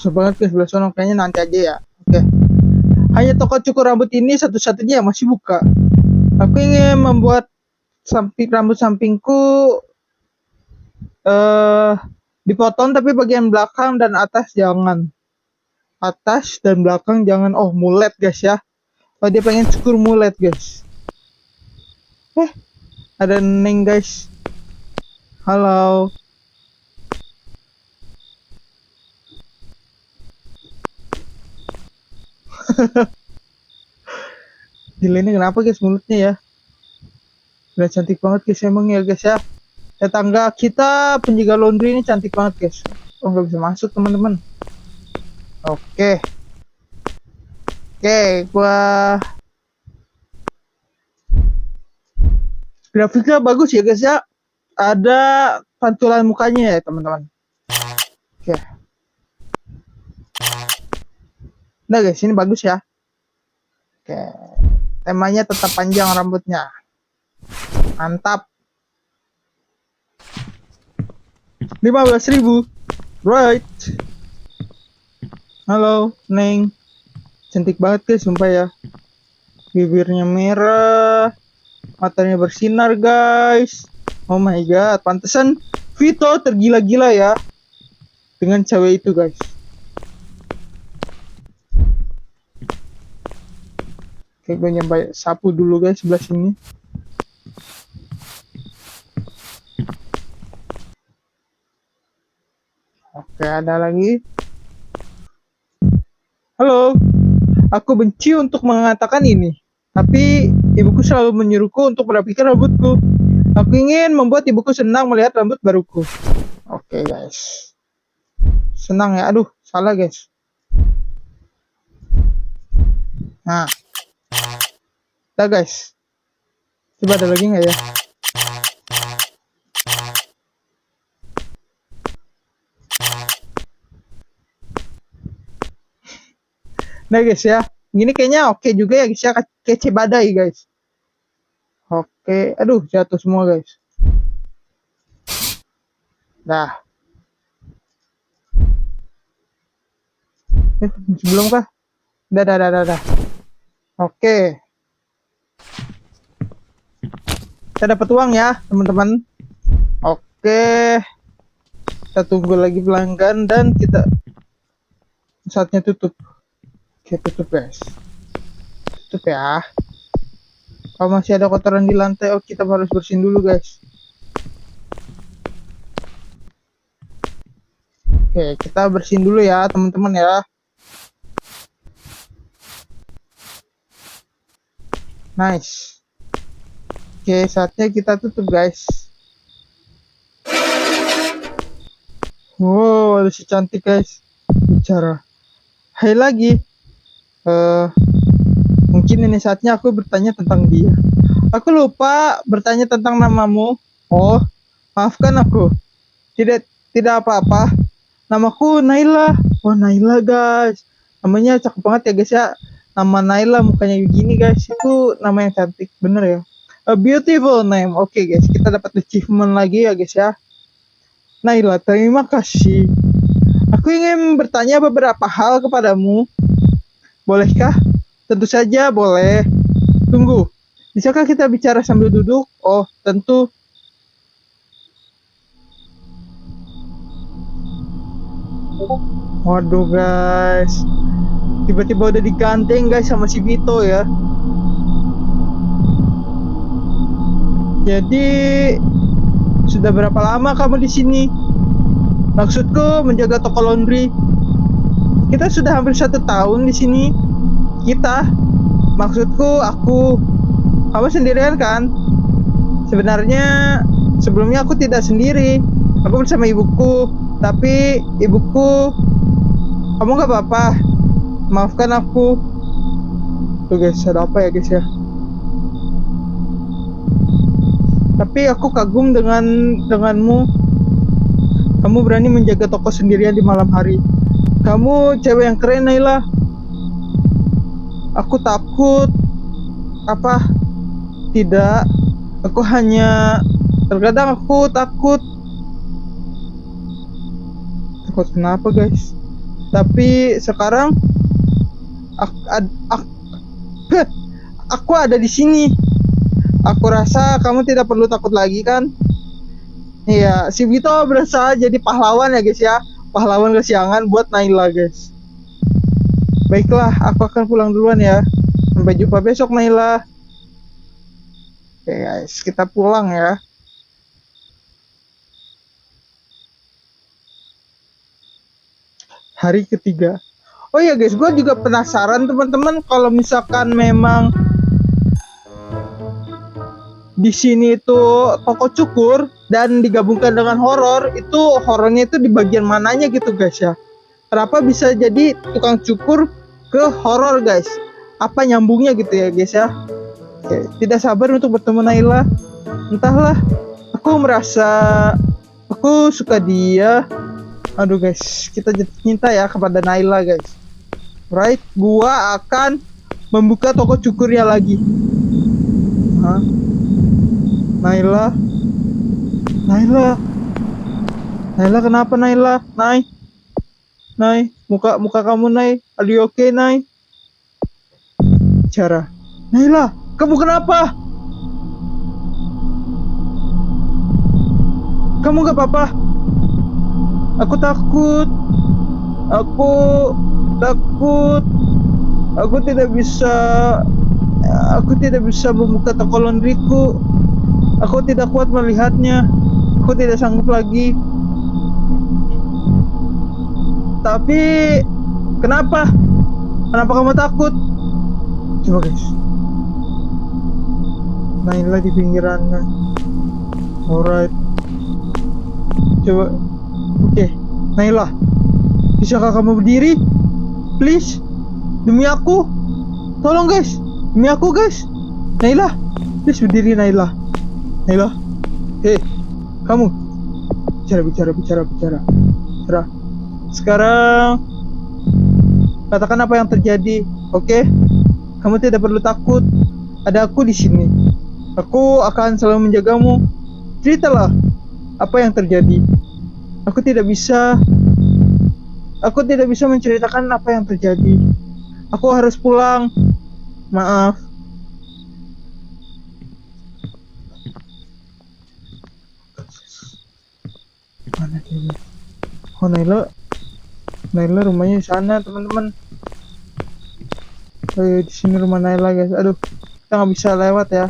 susah banget guys sebelah sono, kayaknya nanti aja ya. Oke. Hanya toko cukur rambut ini satu-satunya yang masih buka. Aku ingin membuat rambut sampingku dipotong, tapi bagian belakang dan atas jangan. Atas dan belakang jangan. Oh, mulet guys ya. Oh, dia pengen cukur mulet guys. Ada Neng guys. Halo. Gila, ini kenapa guys mulutnya ya? Udah cantik banget guys emang ya guys ya. Tetangga kita penjaga laundry ini cantik banget guys. Oh, nggak bisa masuk teman-teman. Oke, gua grafiknya bagus ya guys ya. Ada pantulan mukanya ya teman-teman. Oke. Nah guys, ini bagus ya. Oke. Temanya tetap panjang rambutnya. Mantap. 15.000. Right. Halo, Neng. Cantik banget guys, sumpah ya. Bibirnya merah. Matanya bersinar guys. Oh my god, pantesan Vito tergila-gila ya dengan cewek itu guys. Oke, gue nyampe sapu dulu guys sebelah sini. Oke, ada lagi. Halo, aku benci untuk mengatakan ini, tapi ibuku selalu menyuruhku untuk merapikan rambutku. Aku ingin membuat ibuku senang melihat rambut baruku. Oke guys, senang ya. Aduh, salah guys. Nah, udah guys. Coba ada lagi nggak ya? Nah guys ya, gini kayaknya oke juga ya guys ya, kece badai guys. Oke, aduh jatuh semua guys. Dah. Belum kah? Dah. Oke. Kita dapat uang ya teman-teman. Oke. Kita tunggu lagi pelanggan dan kita saatnya tutup. Oke, tutup guys. Tutup ya. Kalau masih ada kotoran di lantai, oh kita harus bersihin dulu guys. Oke, kita bersihin dulu ya teman-teman ya. Nice. Oke, saatnya kita tutup guys. Wow, ada si cantik guys. Bicara. Hai lagi. Mungkin ini saatnya aku bertanya tentang dia. Aku lupa bertanya tentang namamu. Oh, maafkan aku. Tidak apa-apa. Namaku Naila. Oh, Naila guys. Namanya cakep banget ya guys ya. Nama Naila mukanya begini guys. Itu nama yang cantik, bener ya. A beautiful name. Oke guys, kita dapat achievement lagi ya guys ya. Naila, terima kasih. Aku ingin bertanya beberapa hal kepadamu. Bolehkah? Tentu saja boleh. Tunggu, bisakah kita bicara sambil duduk? Oh, tentu. Waduh guys, tiba-tiba udah diganteng guys sama si Vito ya. Jadi, sudah berapa lama kamu di sini? Maksudku menjaga toko laundry. Kita sudah hampir 1 tahun di sini. Maksudku aku. Kamu sendirian kan? Sebenarnya sebelumnya aku tidak sendiri. Aku bersama ibuku. Tapi ibuku, kamu gak apa-apa? Maafkan aku. Tuh guys, ada apa ya guys ya? Tapi aku kagum denganmu. Kamu berani menjaga toko sendirian di malam hari. Kamu cewek yang keren, Naila. Aku takut. Apa? Tidak. Aku hanya terkadang aku takut. Takut kenapa guys? Tapi sekarang aku ada di sini. Aku rasa kamu tidak perlu takut lagi kan? Iya, si Vito berasa jadi pahlawan ya guys ya. Pahlawan kesiangan buat Naila guys. Baiklah, aku akan pulang duluan ya. Sampai jumpa besok Naila. Oke guys, kita pulang ya. Hari ketiga. Oh iya guys, gue juga penasaran teman-teman kalau misalkan memang di sini itu toko cukur dan digabungkan dengan horor, itu horornya itu di bagian mananya gitu guys ya. Kenapa bisa jadi tukang cukur ke horor guys? Apa nyambungnya gitu ya guys ya? Oke, tidak sabar untuk bertemu Naila. Entahlah, aku merasa aku suka dia. Aduh guys, kita jatuh cinta ya kepada Naila guys. Right, gua akan membuka toko cukurnya lagi. Hah? Naila, kenapa Naila? Nay, muka kamu Nay, are you okay Nay? Cara, Naila, kamu kenapa? Kamu gak apa-apa? Aku takut. Aku tidak bisa membuka toko laundryku. Aku tidak kuat melihatnya. Aku tidak sanggup lagi. Tapi kenapa? Kenapa kamu takut? Coba guys. Naila di pinggiran. Alright. Coba. Oke, Naila. Bisakah kamu berdiri? Please. Demi aku. Tolong guys. Demi aku guys. Naila. Please berdiri Naila. Naila, hei, kamu bicara. Sekarang katakan apa yang terjadi, oke? Kamu tidak perlu takut. Ada aku di sini. Aku akan selalu menjagamu. Ceritalah apa yang terjadi. Aku tidak bisa menceritakan apa yang terjadi. Aku harus pulang. Maaf. Mana dia? Oh Naila rumahnya di sana teman-teman. Oh iya, di sini rumah Naila guys. Aduh, kita nggak bisa lewat ya.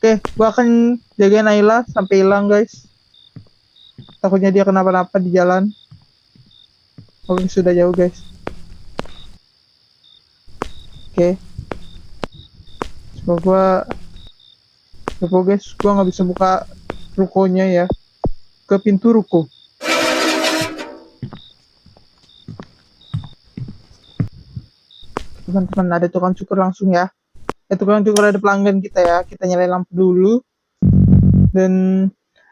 Oke, gua akan jaga Naila sampai hilang guys. Takutnya dia kenapa-napa di jalan. Oke, sudah jauh guys. Oke. Coba guys, gua nggak bisa buka rukonya ya. Ke pintu ruko. Teman-teman, ada tukang cukur langsung ya. Tukang cukur ada pelanggan kita ya. Kita nyalain lampu dulu. Dan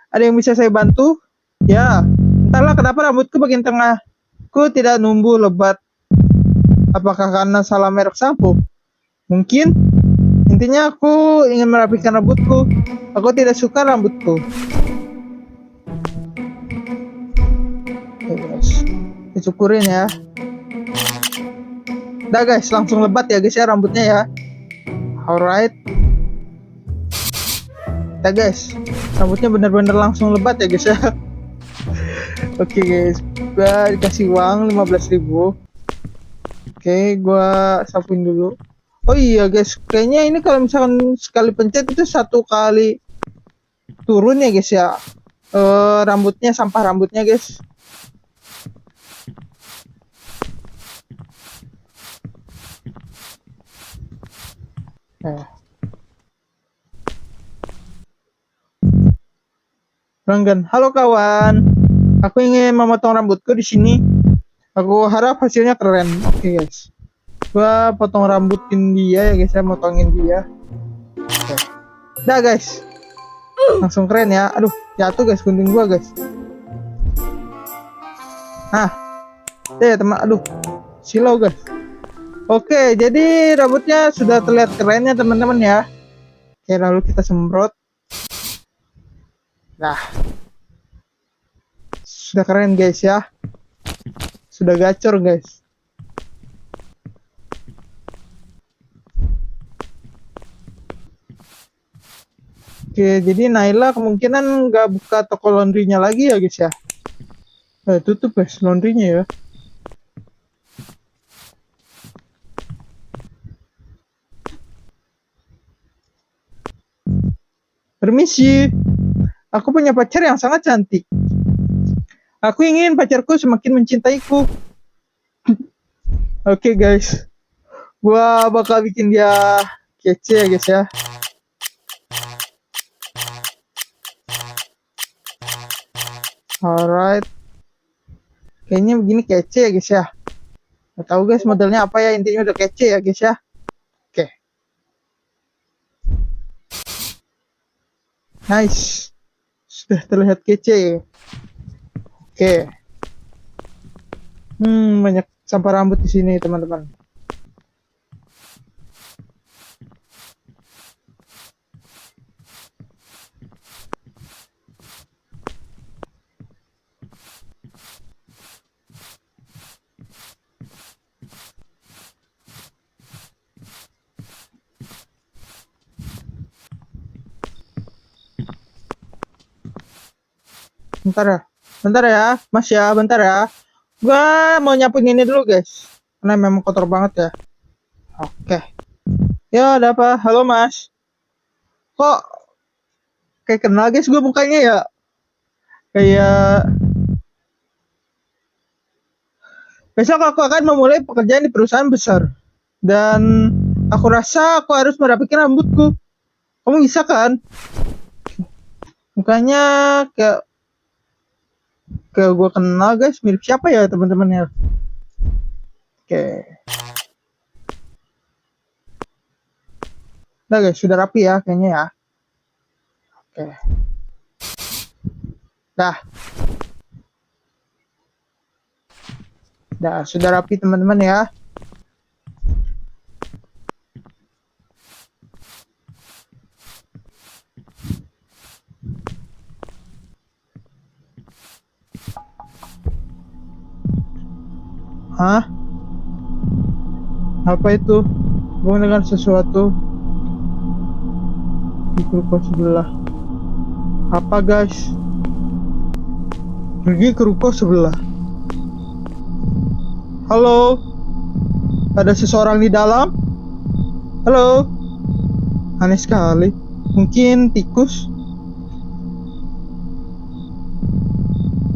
ada yang bisa saya bantu? Ya, entahlah kenapa rambutku bagian tengah. Ku tidak numbuh lebat. Apakah karena salah merek sampo? Mungkin. Intinya aku ingin merapikan rambutku. Aku tidak suka rambutku. Oke guys, dicukurin ya. Udah guys, langsung lebat ya guys ya rambutnya ya. Alright. Ya guys, rambutnya bener-bener langsung lebat ya guys ya. Oke guys, gua dikasih uang 15.000. Oke, gua sapuin dulu. Oh iya guys, kayaknya ini kalau misalkan sekali pencet itu 1 kali turun ya guys ya. Rambutnya, sampah rambutnya guys. Pelanggan, halo kawan. Aku ingin memotong rambutku di sini. Aku harap hasilnya keren. Oke guys. Gua potong rambutin dia ya guys, saya motongin dia. Oke. Dah guys. Langsung keren ya. Aduh, jatuh guys gunting gua guys. Nah. Teman, aduh. Silau guys. Oke, jadi rambutnya sudah terlihat kerennya teman-teman ya. Oke, lalu kita semprot. Nah, sudah keren guys ya. Sudah gacor guys. Oke, jadi Naila kemungkinan nggak buka toko laundrynya lagi ya guys ya. Tutup guys laundrynya ya. Permisi, aku punya pacar yang sangat cantik. Aku ingin pacarku semakin mencintaiku. Oke guys, gua bakal bikin dia kece ya guys ya. Alright, kayaknya begini kece ya guys ya. Gak tahu guys modelnya apa ya, intinya udah kece ya guys ya. Oke, nice, sudah terlihat kece. Oke, banyak sampah rambut di sini teman-teman. Bentar ya, Mas ya, bentar ya. Gua mau nyapuin ini dulu guys, karena memang kotor banget ya. Oke. Ya, ada apa? Halo Mas. Kok kayak kenal guys gue mukanya ya? Kayak besok aku akan memulai pekerjaan di perusahaan besar. Dan aku rasa aku harus merapikan rambutku. Kamu bisa kan? Mukanya kayak gue kenal guys, mirip siapa ya teman-teman ya? Oke. Udah guys, sudah rapi ya kayaknya ya. Oke. Dah. Dah, sudah rapi teman-teman ya. Hah? Apa itu? Gue mendengar sesuatu di ruko sebelah. Apa guys? Pergi ke ruko sebelah. Halo? Ada seseorang di dalam? Halo? Aneh sekali. Mungkin tikus?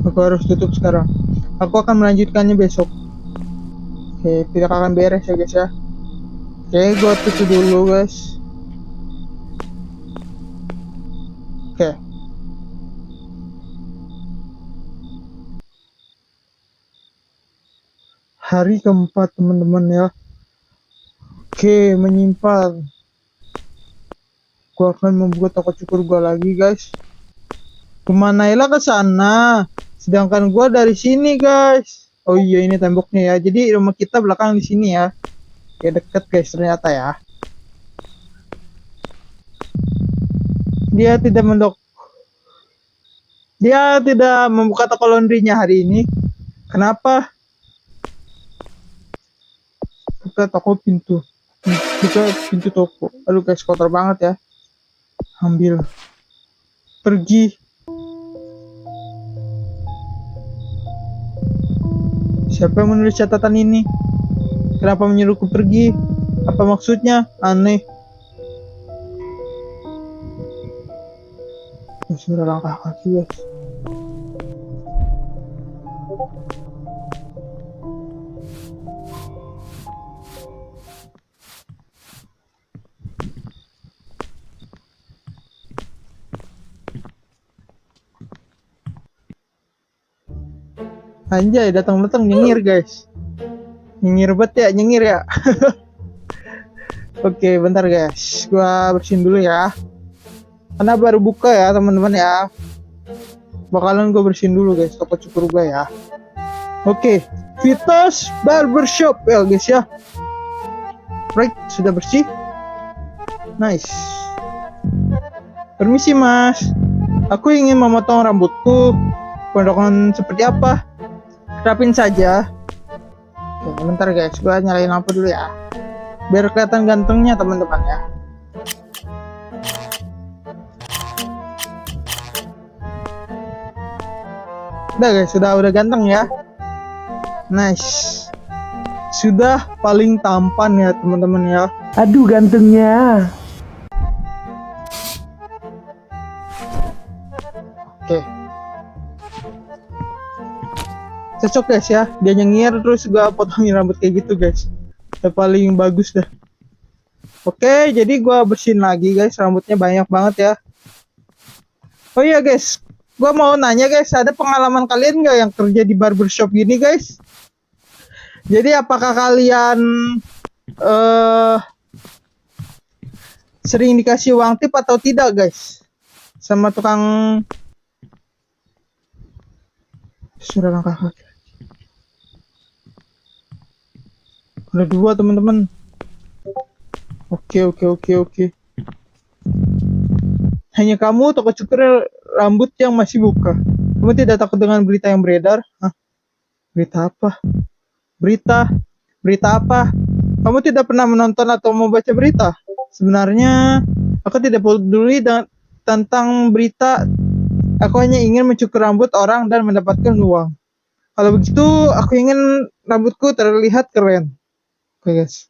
Aku harus tutup sekarang. Aku akan melanjutkannya besok. Oke, tidak akan beres ya guys ya. Oke, gua tutup dulu guys. Oke. Hari keempat teman-teman ya. Oke, menyimpan. Gua akan membuat toko cukur gua lagi guys. Kemana Ella ke sana? Sedangkan gua dari sini guys. Oh iya ini temboknya ya. Jadi rumah kita belakang di sini ya. Ya deket guys ternyata ya. Dia tidak membuka toko laundrynya hari ini. Kenapa? Buka pintu toko. Aduh guys kotor banget ya. Ambil. Pergi. Siapa yang menulis catatan ini? Kenapa menyuruhku pergi? Apa maksudnya? Aneh. Suara langkah kaki guys. Anjay datang-datang nyengir guys. Nyengir banget ya, nyengir ya. Oke, bentar guys. Gua bersihin dulu ya. Karena baru buka ya teman-teman ya. Bakalan gue bersihin dulu guys toko cukur gue ya. Oke, Vitas Barbershop ya guys ya. Right, sudah bersih. Nice. Permisi mas. Aku ingin memotong rambutku. Potongan seperti apa? Rapin saja. Oke, bentar guys, gue nyalain lampu dulu ya. Biar kelihatan gantengnya teman-teman ya. Udah guys, udah ganteng ya. Nice. Sudah paling tampan ya teman-teman ya. Aduh gantengnya. Oke. Cocok guys ya. Dia nyengir terus gua potongin rambut kayak gitu guys. Udah paling bagus dah. Oke, jadi gua bersihin lagi guys. Rambutnya banyak banget ya. Oh iya guys, gua mau nanya guys, ada pengalaman kalian nggak yang kerja di barbershop gini guys? Jadi apakah kalian sering dikasih uang tip atau tidak guys? Sama tukang sudah kakak. Ada dua teman-teman. Oke. Hanya kamu toko cukur rambut yang masih buka. Kamu tidak takut dengan berita yang beredar? Hah? Berita apa? Berita apa? Kamu tidak pernah menonton atau membaca berita? Sebenarnya aku tidak peduli tentang berita. Aku hanya ingin mencukur rambut orang dan mendapatkan uang. Kalau begitu, aku ingin rambutku terlihat keren. Oke guys,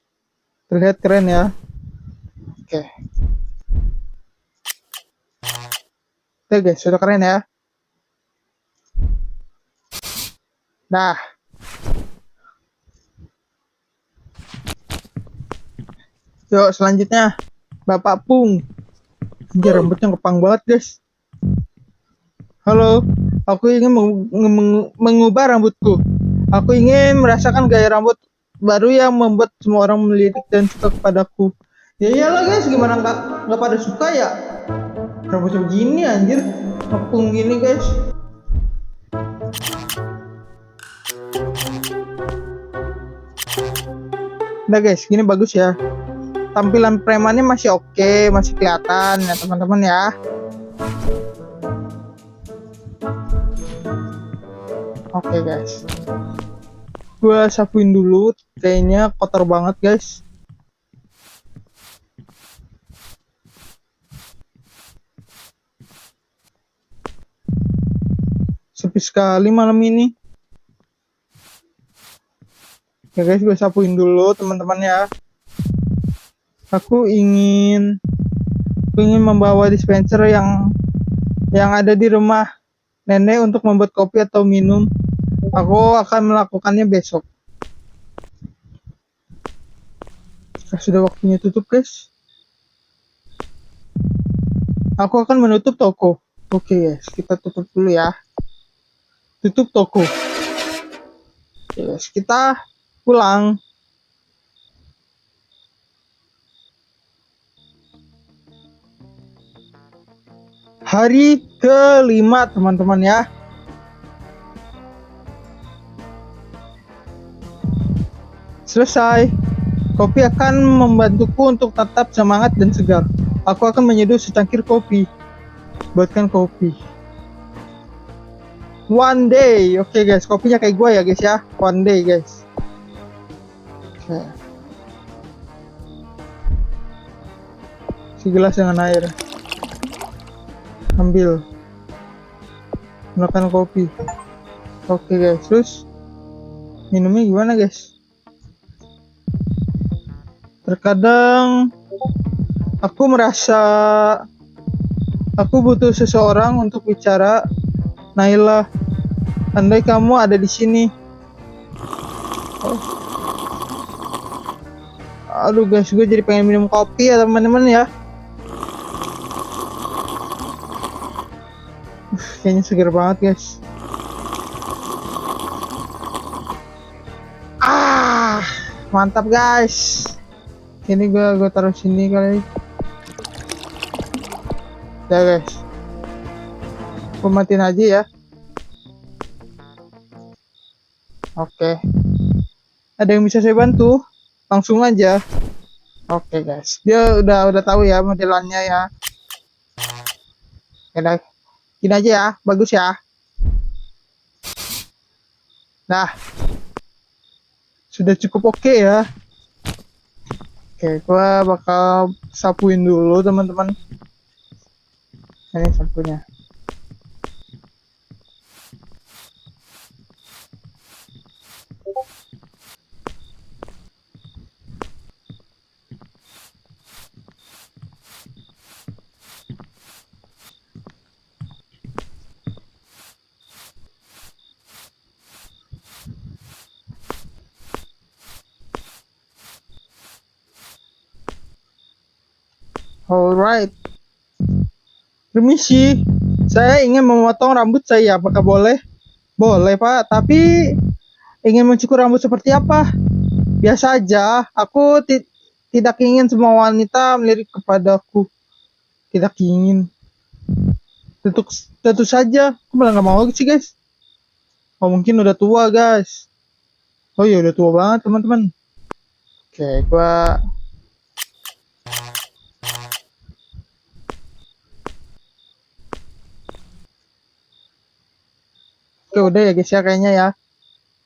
terlihat keren ya. Oke. Oke guys, sudah keren ya. Nah. Yuk selanjutnya, Bapak Pung. Anjir, rambutnya kepang banget guys. Halo, aku ingin mengubah rambutku. Aku ingin merasakan gaya rambut baru yang membuat semua orang melirik dan suka kepadaku. Ya iyalah guys, gimana nggak pada suka ya? Rambutnya begini anjir, ngepung gini guys. Udah guys, gini bagus ya. Tampilan premannya masih oke, masih kelihatan ya teman-teman ya. Oke guys, gua sapuin dulu, kayaknya kotor banget guys. Sepi sekali malam ini. Ya guys, gue sapuin dulu teman-teman ya. Aku ingin membawa dispenser yang ada di rumah nenek untuk membuat kopi atau minum. Aku akan melakukannya besok. Sudah waktunya tutup guys. Aku akan menutup toko. Oke guys, kita tutup dulu ya. Tutup toko. Oke guys, kita pulang. Hari kelima teman-teman ya. Selesai. Kopi akan membantuku untuk tetap semangat dan segar. Aku akan menyeduh secangkir kopi. Buatkan kopi. One day. Oke guys, kopinya kayak gue ya guys ya. One day guys. Oke. Segelas dengan air. Ambil. Makan kopi. Oke guys, terus minumnya gimana guys? Terkadang aku merasa aku butuh seseorang untuk bicara. Naila, andai kamu ada di sini. Oh. Aduh guys, gue jadi pengen minum kopi ya teman-teman ya. Kayaknya seger banget guys. Mantap guys. Ini gue taruh sini kali. Ya guys, gue matiin aja ya. Oke. Ada yang bisa saya bantu? Langsung aja. Oke guys, dia udah tahu ya modelannya ya. Udah. Gini aja ya, bagus ya. Nah, sudah cukup oke ya. Oke, gua bakal sapuin dulu teman-teman. Ini sapunya. Alright. Permisi. Saya ingin memotong rambut saya. Apakah boleh? Boleh, Pak. Tapi ingin mencukur rambut seperti apa? Biasa aja. Aku tidak ingin semua wanita melirik kepadaku. Tidak ingin. Tentu saja. Aku malah nggak mau sih, guys. Oh, mungkin udah tua, guys. Oh iya, udah tua banget, teman-teman. Oke, gua Oke, udah ya, guys ya, kayaknya ya.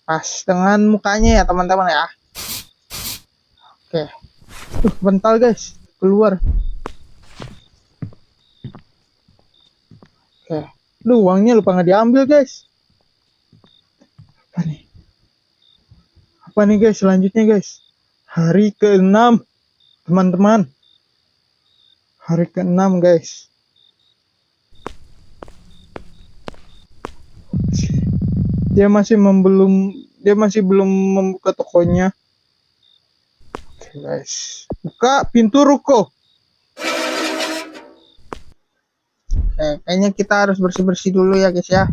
Pas dengan mukanya ya, teman-teman ya. Oke. Bentar, guys. Keluar. Oke. Uangnya lupa nggak diambil, guys. Apa nih, guys? Selanjutnya, guys. Hari ke-6, teman-teman. Hari ke-6, guys. Dia masih belum membuka tokonya. Oke, guys. Buka pintu ruko. Kayaknya kita harus bersih-bersih dulu ya, guys ya.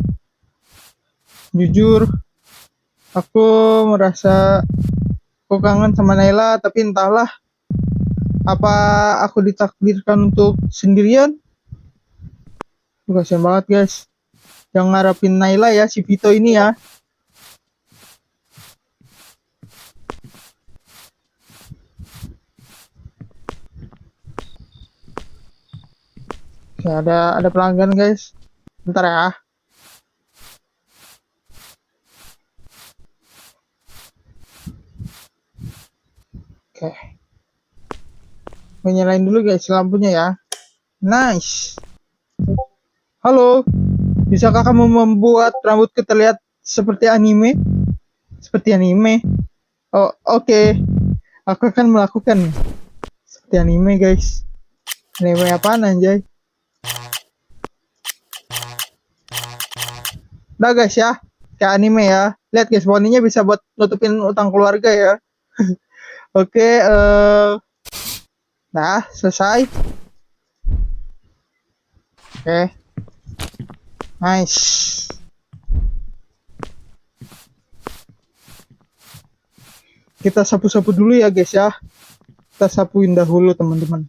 Jujur, aku merasa aku kangen sama Naila, tapi entahlah apa aku ditakdirkan untuk sendirian. Kasian banget, guys. Yang ngarepin Naila ya, si Vito ini ya. Oke, ada pelanggan, guys. Bentar ya. Oke. Menyalain dulu, guys, lampunya ya. Nice. Halo. Bisakah kamu membuat rambutku terlihat seperti anime? Seperti anime? Oh, oke. Aku akan melakukan seperti anime, guys. Anime apaan, anjay? Udah, guys ya. Kayak anime ya. Lihat, guys, poninya bisa buat nutupin utang keluarga ya. Oke, nah, selesai. Oke. Nice. Kita sapu-sapu dulu ya, guys ya. Kita sapuin dahulu, teman-teman.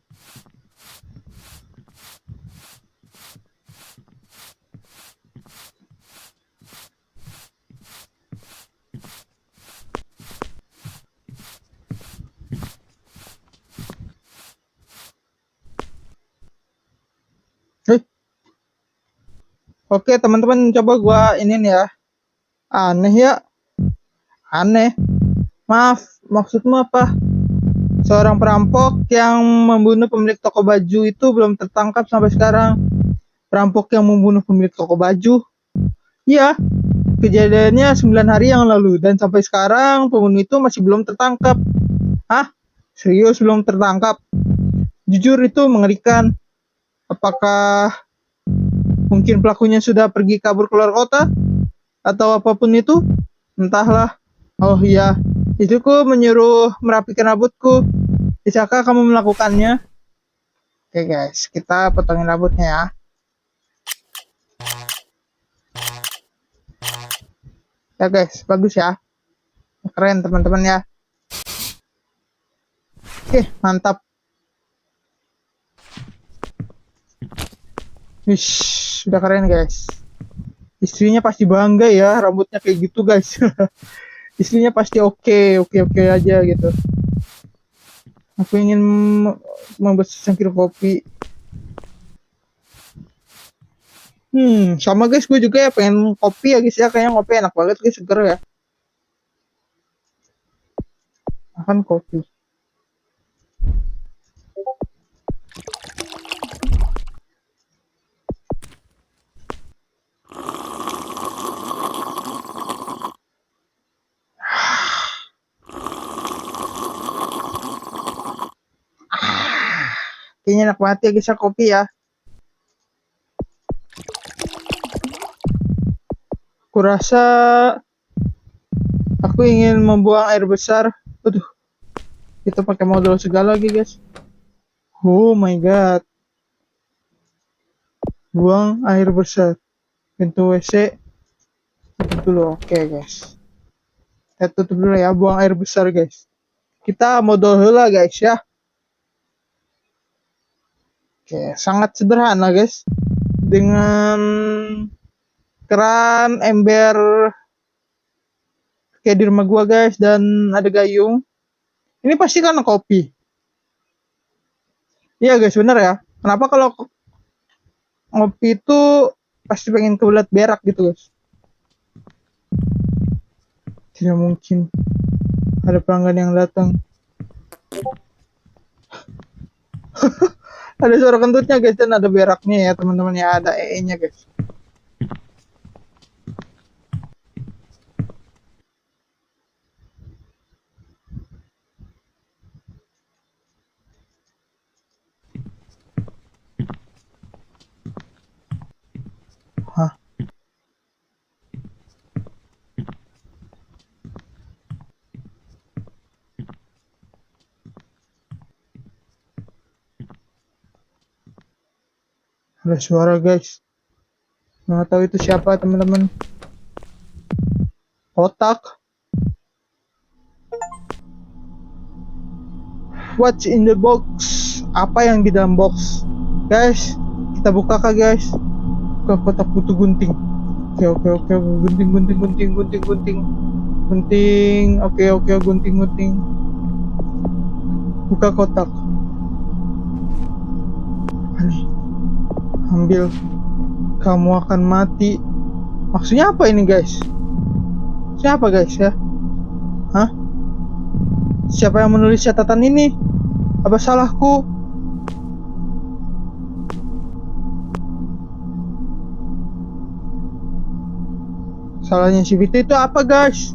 Oke, teman-teman, coba gua ini nih ya. Aneh ya. Aneh. Maaf, maksudmu apa? Seorang perampok yang membunuh pemilik toko baju itu belum tertangkap sampai sekarang. Perampok yang membunuh pemilik toko baju? Iya, kejadiannya 9 hari yang lalu dan sampai sekarang pembunuh itu masih belum tertangkap. Hah? Serius belum tertangkap? Jujur itu mengerikan. Apakah mungkin pelakunya sudah pergi kabur keluar kota? Atau apapun itu? Entahlah. Oh iya, istriku menyuruh merapikan rambutku. Bisakah kamu melakukannya? Oke, guys, kita potongin rambutnya ya. Ya, guys, bagus ya. Keren, teman-teman ya. Oke, mantap. Wish, udah keren, guys. Istrinya pasti bangga ya, rambutnya kayak gitu, guys. Istrinya pasti oke aja gitu. Aku ingin membuat secangkir kopi. Sama, guys, gue juga ya pengen kopi ya, guys ya. Kayaknya kopi enak banget, guys, seger ya. Makan kopi. Kayaknya enak banget ya, guys ya, kopi ya. Kurasa aku ingin membuang air besar. Aduh, kita pakai modal segala lagi, guys. Oh my god. Buang air besar. Pintu WC tutup dulu. Oke guys. Kita tutup dulu ya, buang air besar guys. Kita modal heula guys ya. Oke, sangat sederhana guys. Dengan keran, ember kayak di rumah gua guys, dan ada gayung. Ini pasti karena kopi. Iya guys, bener ya. Kenapa kalau ngopi itu pasti pengen kebelat berak gitu guys. Tidak mungkin ada pelanggan yang datang. Ada suara kentutnya guys, dan ada beraknya ya teman-teman ya, ada nya guys. Hah? Ada suara guys. Nggak tahu itu siapa teman-teman. Kotak. What's in the box? Apa yang di dalam box? Guys, kita buka kah guys? Buka kotak butuh gunting. Oke. Gunting. Oke, gunting. Buka kotak. Apa nih? Ambil. Kamu akan mati. Maksudnya apa ini guys? Siapa guys ya? Hah? Siapa yang menulis catatan ini? Apa salahku? Salahnya si Vito itu apa guys?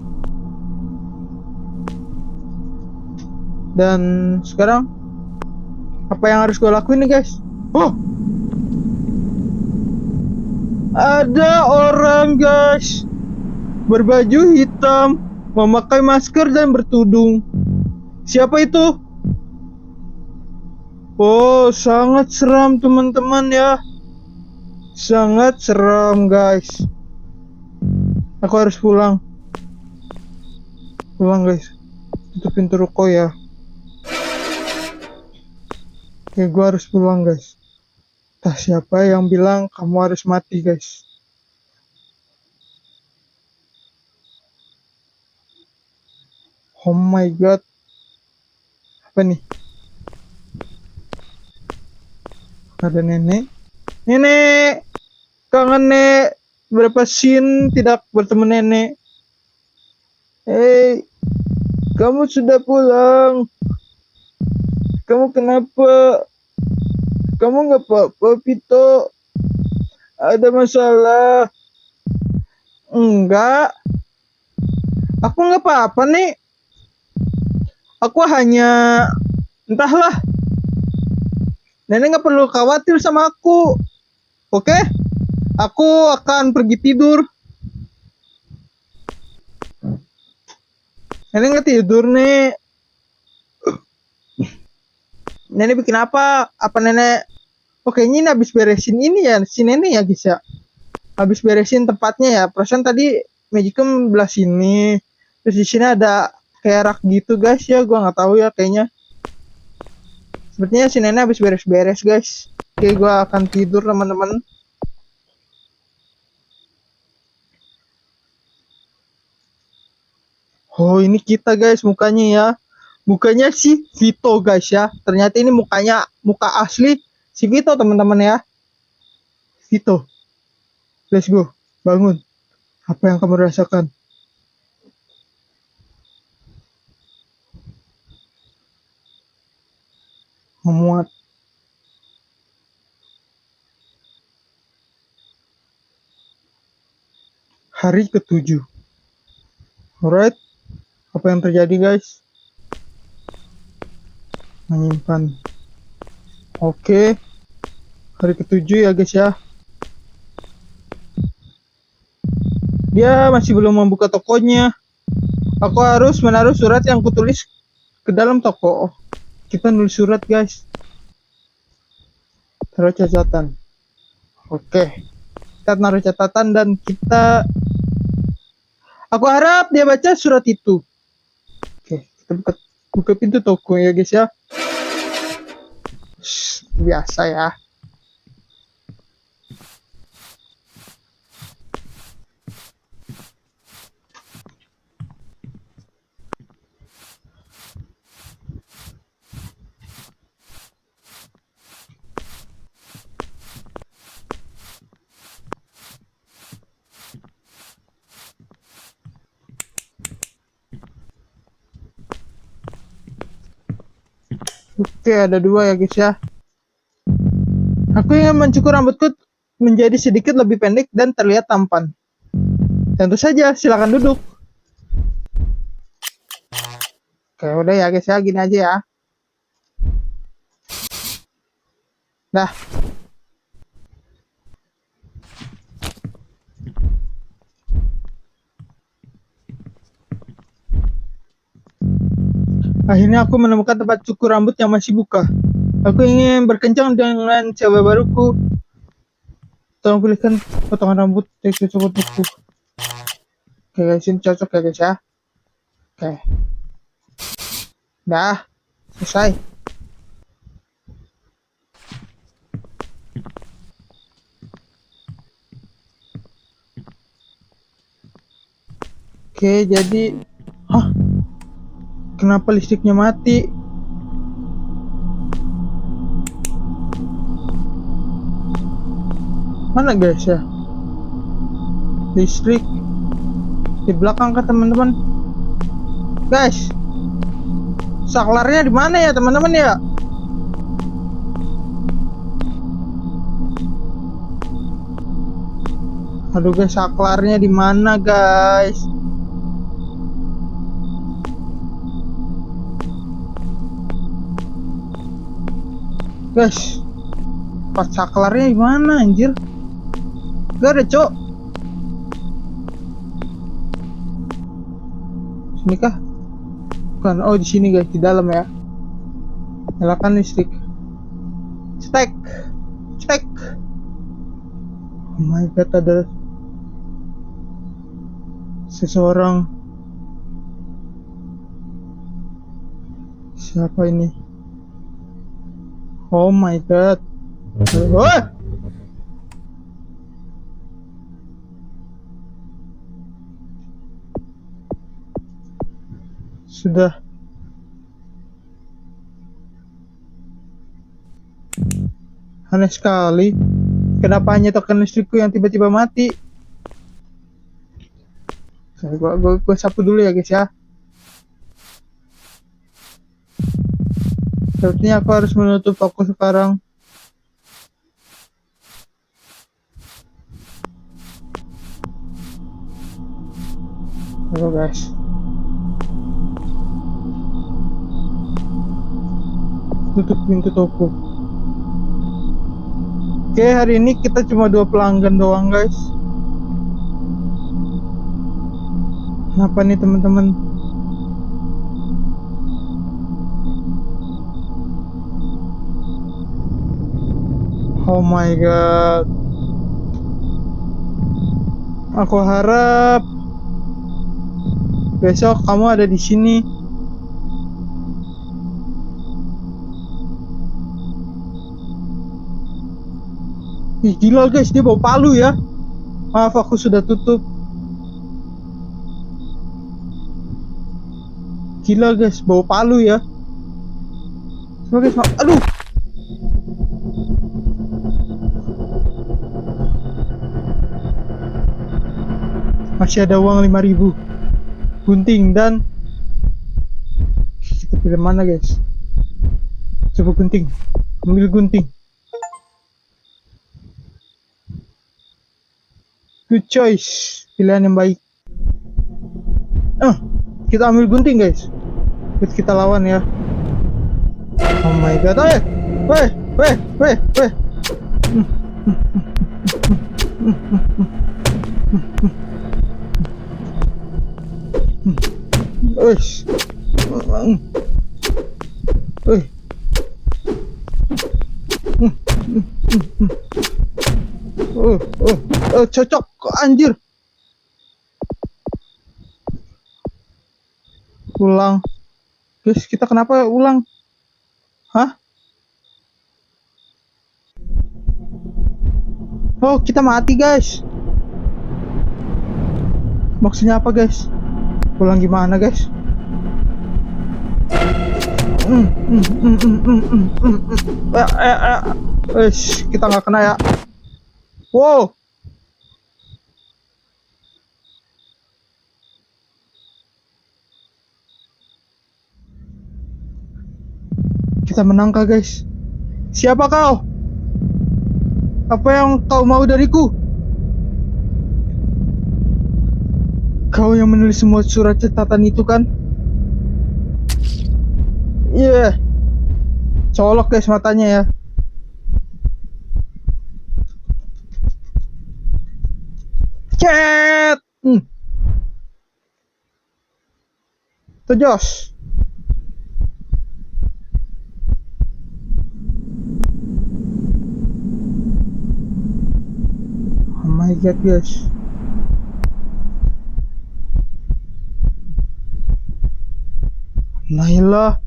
Dan sekarang apa yang harus gue lakuin nih guys? Oh, ada orang guys berbaju hitam, memakai masker dan bertudung. Siapa itu? Oh, sangat seram teman-teman ya. Sangat seram guys. Aku harus pulang. Pulang guys. Tutup pintu ruko ya. Oke, gua harus pulang guys. Entah siapa yang bilang kamu harus mati guys. Oh my god. Apa nih? Ada nenek. Nenek, kangen nek. Berapa scene tidak bertemu nenek. Hei, kamu sudah pulang. Kamu kenapa? Kamu nggak apa-apa, Vito? Ada masalah? Enggak. Aku nggak apa-apa nih. Aku hanya, entahlah. Nenek nggak perlu khawatir sama aku. Oke? Aku akan pergi tidur. Nenek nggak tidur nih. Nenek bikin apa? Apa nenek? Oke, ini habis beresin ini ya, si nenek ya guys ya. Habis beresin tempatnya ya. Perasaan tadi Magicom belah sini. Terus di sini ada kayak rak gitu guys ya. Gua nggak tahu ya kayaknya. Sepertinya si nenek habis beres-beres guys. Oke, gua akan tidur teman-teman. Oh, ini kita guys mukanya ya. Mukanya si Vito guys ya. Ternyata ini mukanya muka asli si Vito teman-teman ya. Vito. Let's go. Bangun. Apa yang kamu rasakan? Memuat. Hari ke-7. Alright. Apa yang terjadi guys? Menyimpan. Oke. Hari ke-7 ya guys ya. Dia masih belum membuka tokonya. Aku harus menaruh surat yang kutulis ke dalam toko. Kita nulis surat guys. Taruh catatan. Oke. Kita naruh catatan dan kita... Aku harap dia baca surat itu. Oke, kita buka pintu toko ya guys ya. Biasa ya. Oke, ada 2 ya guys ya. Aku ingin mencukur rambutku menjadi sedikit lebih pendek dan terlihat tampan. Tentu saja, silakan duduk. Oke, udah ya guys ya, gini aja ya. Dah. Akhirnya aku menemukan tempat cukur rambut yang masih buka. Aku ingin berkencan dengan cewek baruku. Tolong pilihkan potongan rambut yang cocok untukku. Oke guys, ini cocok ya guys ya. Oke. Dah. Selesai. Oke, jadi... Hah? Kenapa listriknya mati? Mana guys ya? Listrik di belakang kan teman-teman. Guys, saklarnya di mana ya teman-teman ya? Aduh guys, saklarnya di mana guys? Guys, pas saklarnya di mana anjir? Gak ada, cok. Sini kah? Bukan. Oh, di sini guys, di dalam ya. Nyalakan listrik. Stek. Stek. Oh my god, ada seseorang. Siapa ini? Oh my god. Oh! Sudah. Aneh sekali. Kenapa hanya token listrikku yang tiba-tiba mati? Gue sapu dulu ya guys ya. Sepertinya aku harus menutup toko sekarang. Halo guys. Tutup pintu toko. Oke, hari ini kita cuma 2 pelanggan doang guys. Kenapa nih teman-teman? Oh my god. Aku harap besok kamu ada di sini. Ih, gila guys, dia bawa palu ya. Maaf, aku sudah tutup. Gila guys, bawa palu ya. Sebagai aduh. Masih ada uang 5.000 gunting dan kita pilih mana guys? Coba gunting. Ambil gunting. Good choice, pilihan yang baik. Kita ambil gunting guys. Buat kita lawan ya. Oh my god, weh. Wes. Cocok, anjir. Ulang. Guys, kita kenapa ulang? Hah? Oh, kita mati, guys. Maksudnya apa, guys? Ulang gimana, guys? Kita nggak kena ya. Wow. Kita menang kah, guys? Siapa kau? Apa yang kau mau dariku? Kau yang menulis semua surat catatan itu kan? Iya. Yeah. Colok guys matanya ya. Cet. Tuh Josh. Oh my god guys. Naila.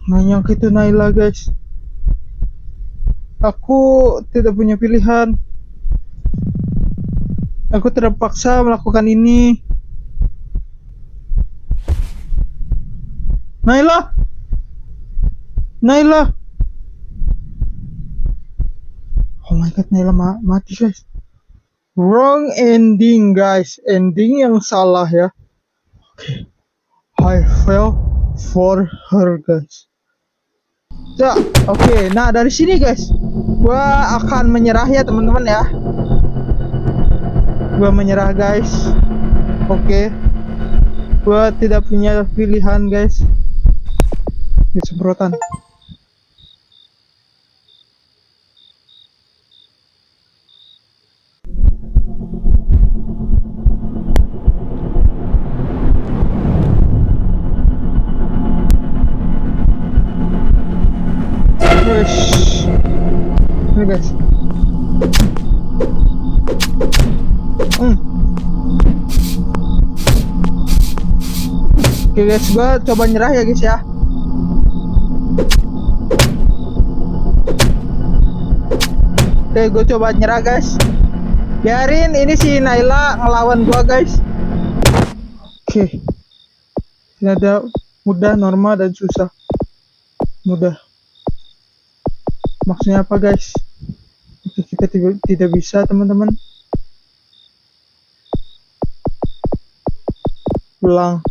Nggak nyangka itu Naila guys. Aku tidak punya pilihan. Aku terpaksa melakukan ini. Naila. Naila. Oh my god, Naila mati guys. Wrong ending guys. Ending yang salah ya. Oke. I fell for her guys. Ya, oke. Nah dari sini guys, gua akan menyerah ya teman-teman ya. Gua menyerah guys. Oke. Gua tidak punya pilihan guys. Semprotan. Ini guys. Oke guys, gua coba nyerah ya guys ya. Oke, gue coba nyerah guys. Biarin ini si Naila ngelawan gua guys. Oke. Ini ada mudah, normal, dan susah. Mudah. Maksudnya apa guys? Oke, kita tidak bisa teman-teman. Ulang.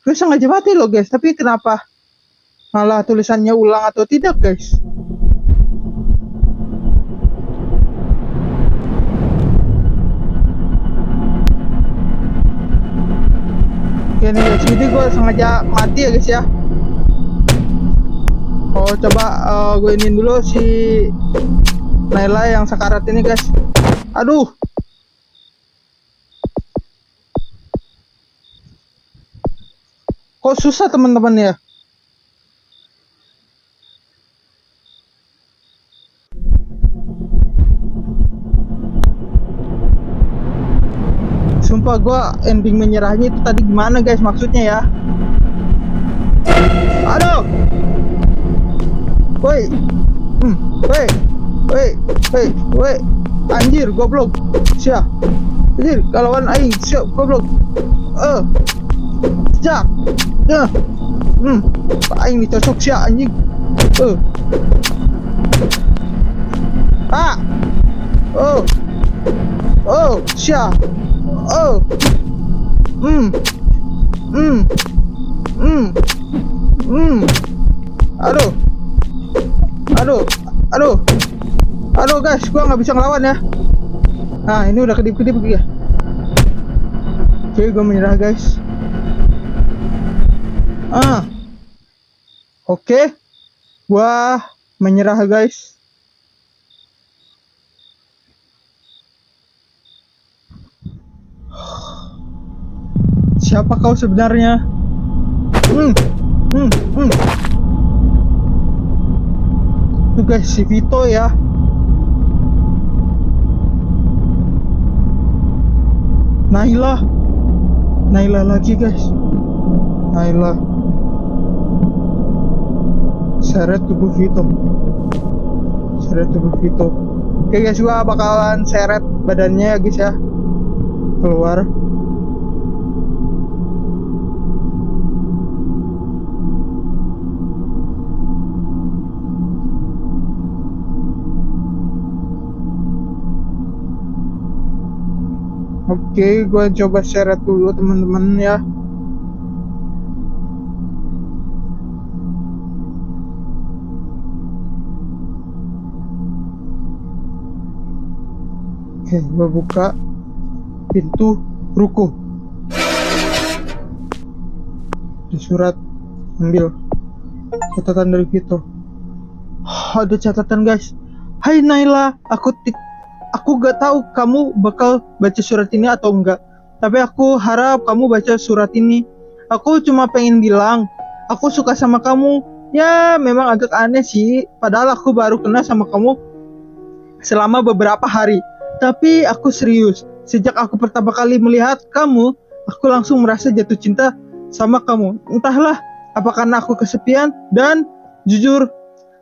Gue sengaja mati loh guys, tapi kenapa malah tulisannya ulang atau tidak guys? Oke nih guys, jadi gue sengaja mati ya guys ya. Oh coba gue iniin dulu si Naila yang sekarat ini guys. Aduh. Kok susah teman-teman ya? Sumpah gua ending menyerahnya itu tadi gimana guys maksudnya ya? Aduh. Woi. Woi. Anjir goblok. Siap. Anjir kalawan aing siap goblok. Jak. Aing dicocok siap anjing. Siap. Aduh guys, gua nggak bisa ngelawan ya. Nah ini udah kedip-kedip ya. Oke, gua menyerah guys. Oke, gua menyerah guys. Siapa kau sebenarnya? Tuh guys, si Vito ya. Naila. Naila lagi guys. Naila. Seret tubuh Vito. Seret tubuh Vito. Oke guys, gua bakalan seret badannya ya guys ya. Keluar. Oke, gua coba seret dulu teman-teman ya. Oke, gua buka pintu ruko. Ada surat, ambil catatan dari Vito. Ada catatan guys. Hai Naila, aku gak tahu kamu bakal baca surat ini atau enggak, tapi aku harap kamu baca surat ini. Aku cuma pengen bilang, aku suka sama kamu. Ya memang agak aneh sih, padahal aku baru kenal sama kamu selama beberapa hari. Tapi aku serius, sejak aku pertama kali melihat kamu, aku langsung merasa jatuh cinta sama kamu. Entahlah, apa karena aku kesepian, dan jujur,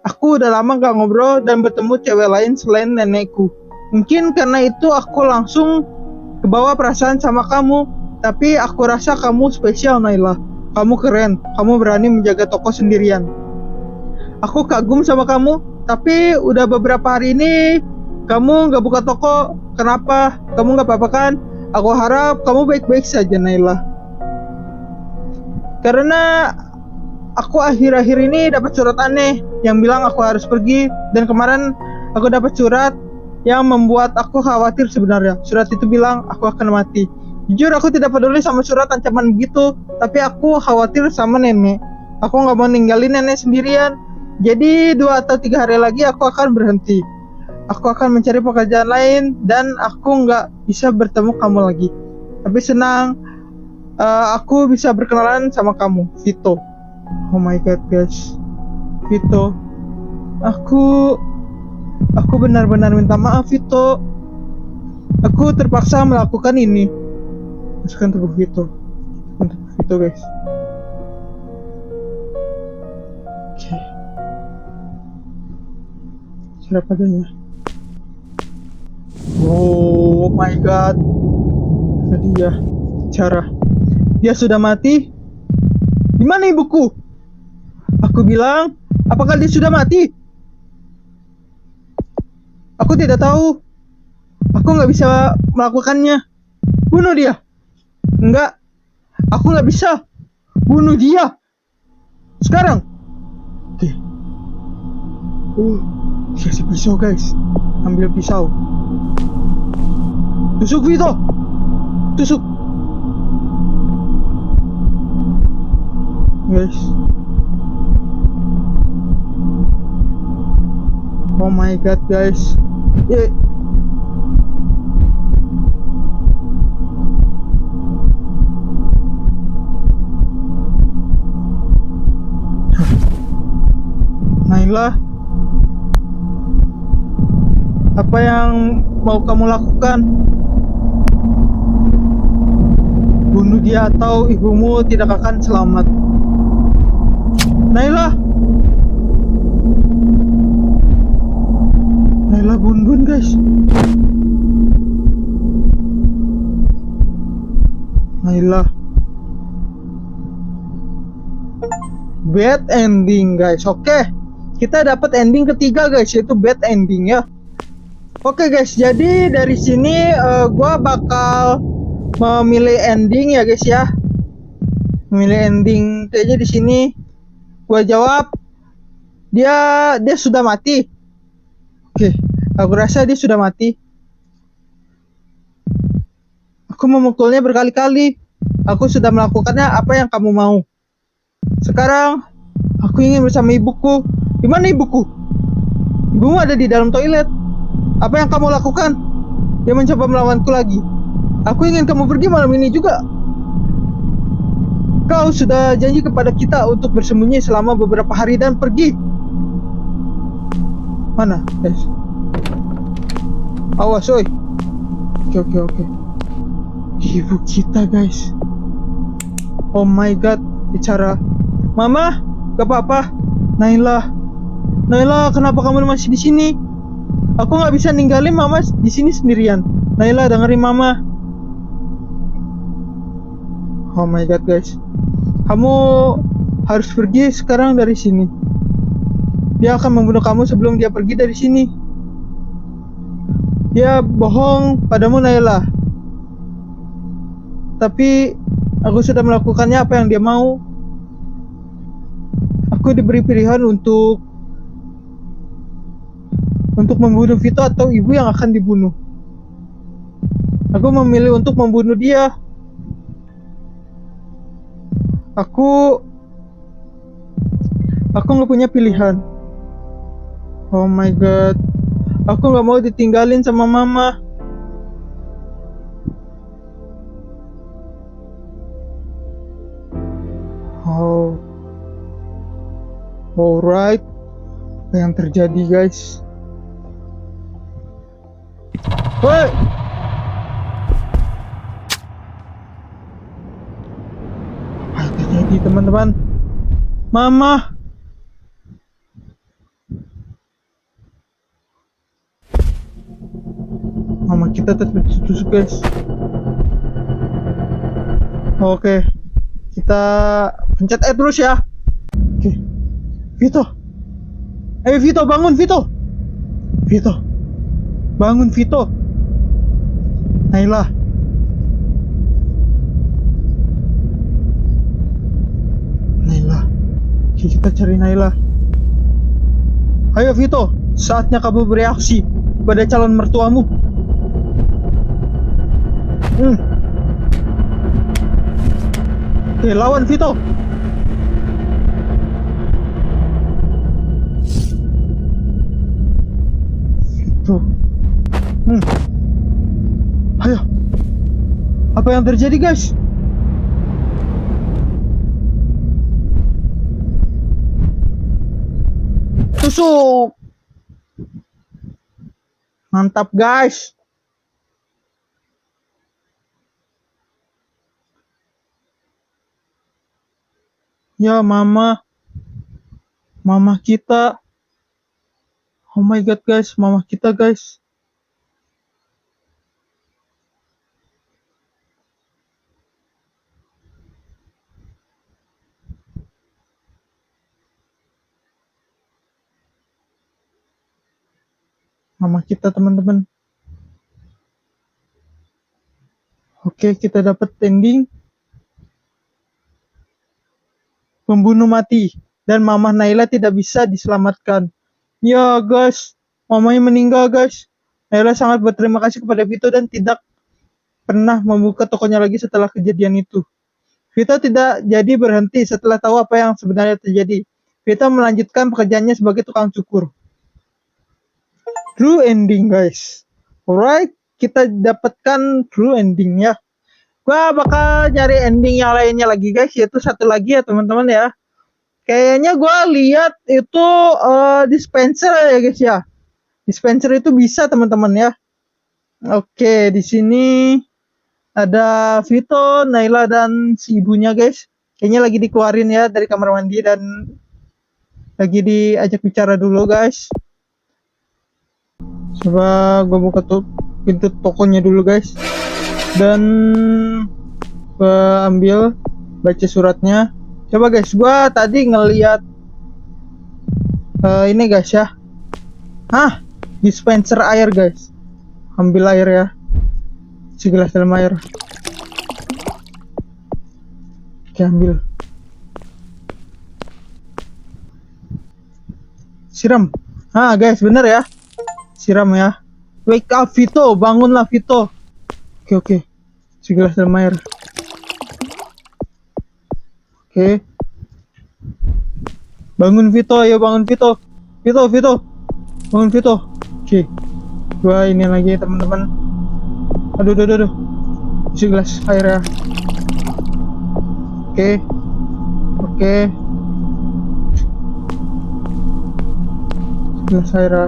aku udah lama gak ngobrol dan bertemu cewek lain selain nenekku. Mungkin karena itu aku langsung kebawa perasaan sama kamu. Tapi aku rasa kamu spesial Naila. Kamu keren, kamu berani menjaga toko sendirian. Aku kagum sama kamu, tapi udah beberapa hari ini kamu gak buka toko. Kenapa? Kamu gak apa-apa kan? Aku harap kamu baik-baik saja Naila. Karena aku akhir-akhir ini dapat surat aneh yang bilang aku harus pergi. Dan kemarin aku dapat surat yang membuat aku khawatir sebenarnya. Surat itu bilang aku akan mati. Jujur aku tidak peduli sama surat ancaman begitu, tapi aku khawatir sama nenek. Aku gak mau ninggalin nenek sendirian. Jadi 2 atau 3 hari lagi aku akan berhenti. Aku akan mencari pekerjaan lain dan aku gak bisa bertemu kamu lagi. Tapi senang aku bisa berkenalan sama kamu, Vito. Oh my god guys, Vito. Aku benar-benar minta maaf Vito. Aku terpaksa melakukan ini. Masukkan tubuh Vito. Untuk Vito guys. Oke. Serap adanya. Oh my god. Tadi ya cara. Dia sudah mati. Di mana ibuku? Aku bilang, apakah dia sudah mati? Aku tidak tahu. Aku nggak bisa melakukannya. Bunuh dia. Enggak. Aku nggak bisa. Bunuh dia. Sekarang. Oke. Kasih pisau guys. Ambil pisau. Tusuk Vito. Tusuk. Guys. Oh my god guys. Naila, apa yang mau kamu lakukan? Bunuh dia atau ibumu tidak akan selamat. Naila, Naila bun guys. Naila. Bad ending guys. Oke. Kita dapat ending ketiga guys, yaitu bad ending ya. Oke guys, jadi dari sini gua bakal memilih ending ya guys ya. Memilih ending kayaknya di sini. Gua jawab dia sudah mati. Oke, aku rasa dia sudah mati. Aku memukulnya berkali-kali. Aku sudah melakukannya apa yang kamu mau. Sekarang aku ingin bersama ibuku. Di mana ibuku? Ibumu ada di dalam toilet. Apa yang kamu lakukan? Dia mencoba melawanku lagi. Aku ingin kamu pergi malam ini juga. Kau sudah janji kepada kita untuk bersembunyi selama beberapa hari dan pergi. Mana, guys? Awas, oi. Oke. Ibu kita guys. Oh my god, bicara. Mama, gak apa-apa. Naila, kenapa kamu masih di sini? Aku nggak bisa ninggalin mama di sini sendirian. Naila, dengerin mama. Oh my god guys, kamu harus pergi sekarang dari sini. Dia akan membunuh kamu sebelum dia pergi dari sini. Dia bohong padamu Naila. Tapi aku sudah melakukannya apa yang dia mau. Aku diberi pilihan untuk membunuh Vito atau ibu yang akan dibunuh. Aku memilih untuk membunuh dia. Aku nggak punya pilihan. Oh my god, aku nggak mau ditinggalin sama mama. Oh, alright. Apa yang terjadi guys? Woi! Terjadi teman-teman. Mama kita tertusuk guys. Oke, kita pencet E terus ya. Oke, Vito, ayo Vito, bangun Vito. Bangun Vito. Naila, kita cari Naila. Ayo Vito, saatnya kamu bereaksi pada calon mertuamu. Oke, lawan Vito. Ayo, apa yang terjadi guys? Tusuk. Mantap guys. Ya mama kita. Oh my god guys, mama kita guys. Mama kita teman-teman. Oke, kita dapat ending. Pembunuh mati dan mama Naila tidak bisa diselamatkan. Ya guys, mamanya meninggal guys. Naila sangat berterima kasih kepada Vito dan tidak pernah membuka tokonya lagi setelah kejadian itu. Vito tidak jadi berhenti setelah tahu apa yang sebenarnya terjadi. Vito melanjutkan pekerjaannya sebagai tukang cukur. True ending guys. Alright, kita dapatkan true ending ya. Gua bakal nyari ending yang lainnya lagi guys, yaitu satu lagi ya teman-teman ya. Kayaknya gua lihat itu dispenser ya guys ya. Dispenser itu bisa teman-teman ya. Oke, di sini ada Vito, Naila dan si ibunya guys. Kayaknya lagi dikeluarin ya dari kamar mandi dan lagi diajak bicara dulu guys. Coba gue buka pintu tokonya dulu guys. Dan gue ambil baca suratnya. Coba guys, gue tadi ngeliat ini guys ya. Dispenser air guys. Ambil air ya. Segelas dalam air. Oke, ambil. Siram. Guys, bener ya. Siram ya. Wake up Vito, bangunlah Vito. Oke. Segelas dalam air. Oke. Bangun Vito, ayo bangun Vito. Vito. Bangun Vito. Oke. Gua ini lagi teman-teman. Aduh. Segelas air ya. Oke. Segelas air ya.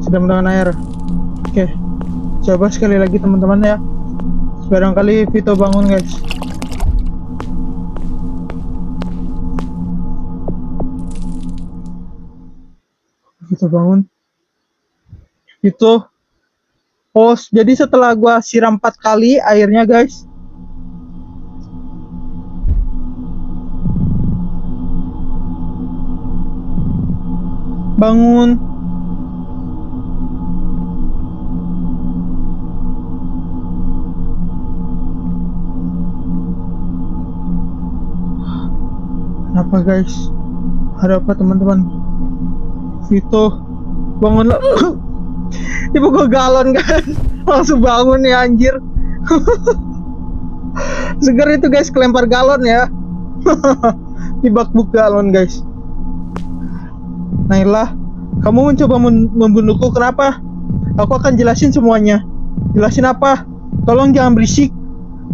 Sudah menggunakan air. Oke. Coba sekali lagi teman-teman ya. Barangkali Vito bangun guys. Vito bangun. Vito. Oh, jadi setelah gua siram 4 kali airnya guys. Bangun. Kenapa guys? Ada apa teman-teman? Vito, bangunlah. Ibu gua galon guys. Langsung bangun ya anjir. Seger itu guys, kelempar galon ya. Di bakbuk galon guys. Nailah, kamu mencoba membunuhku, kenapa? Aku akan jelasin semuanya. Jelasin apa? Tolong jangan berisik.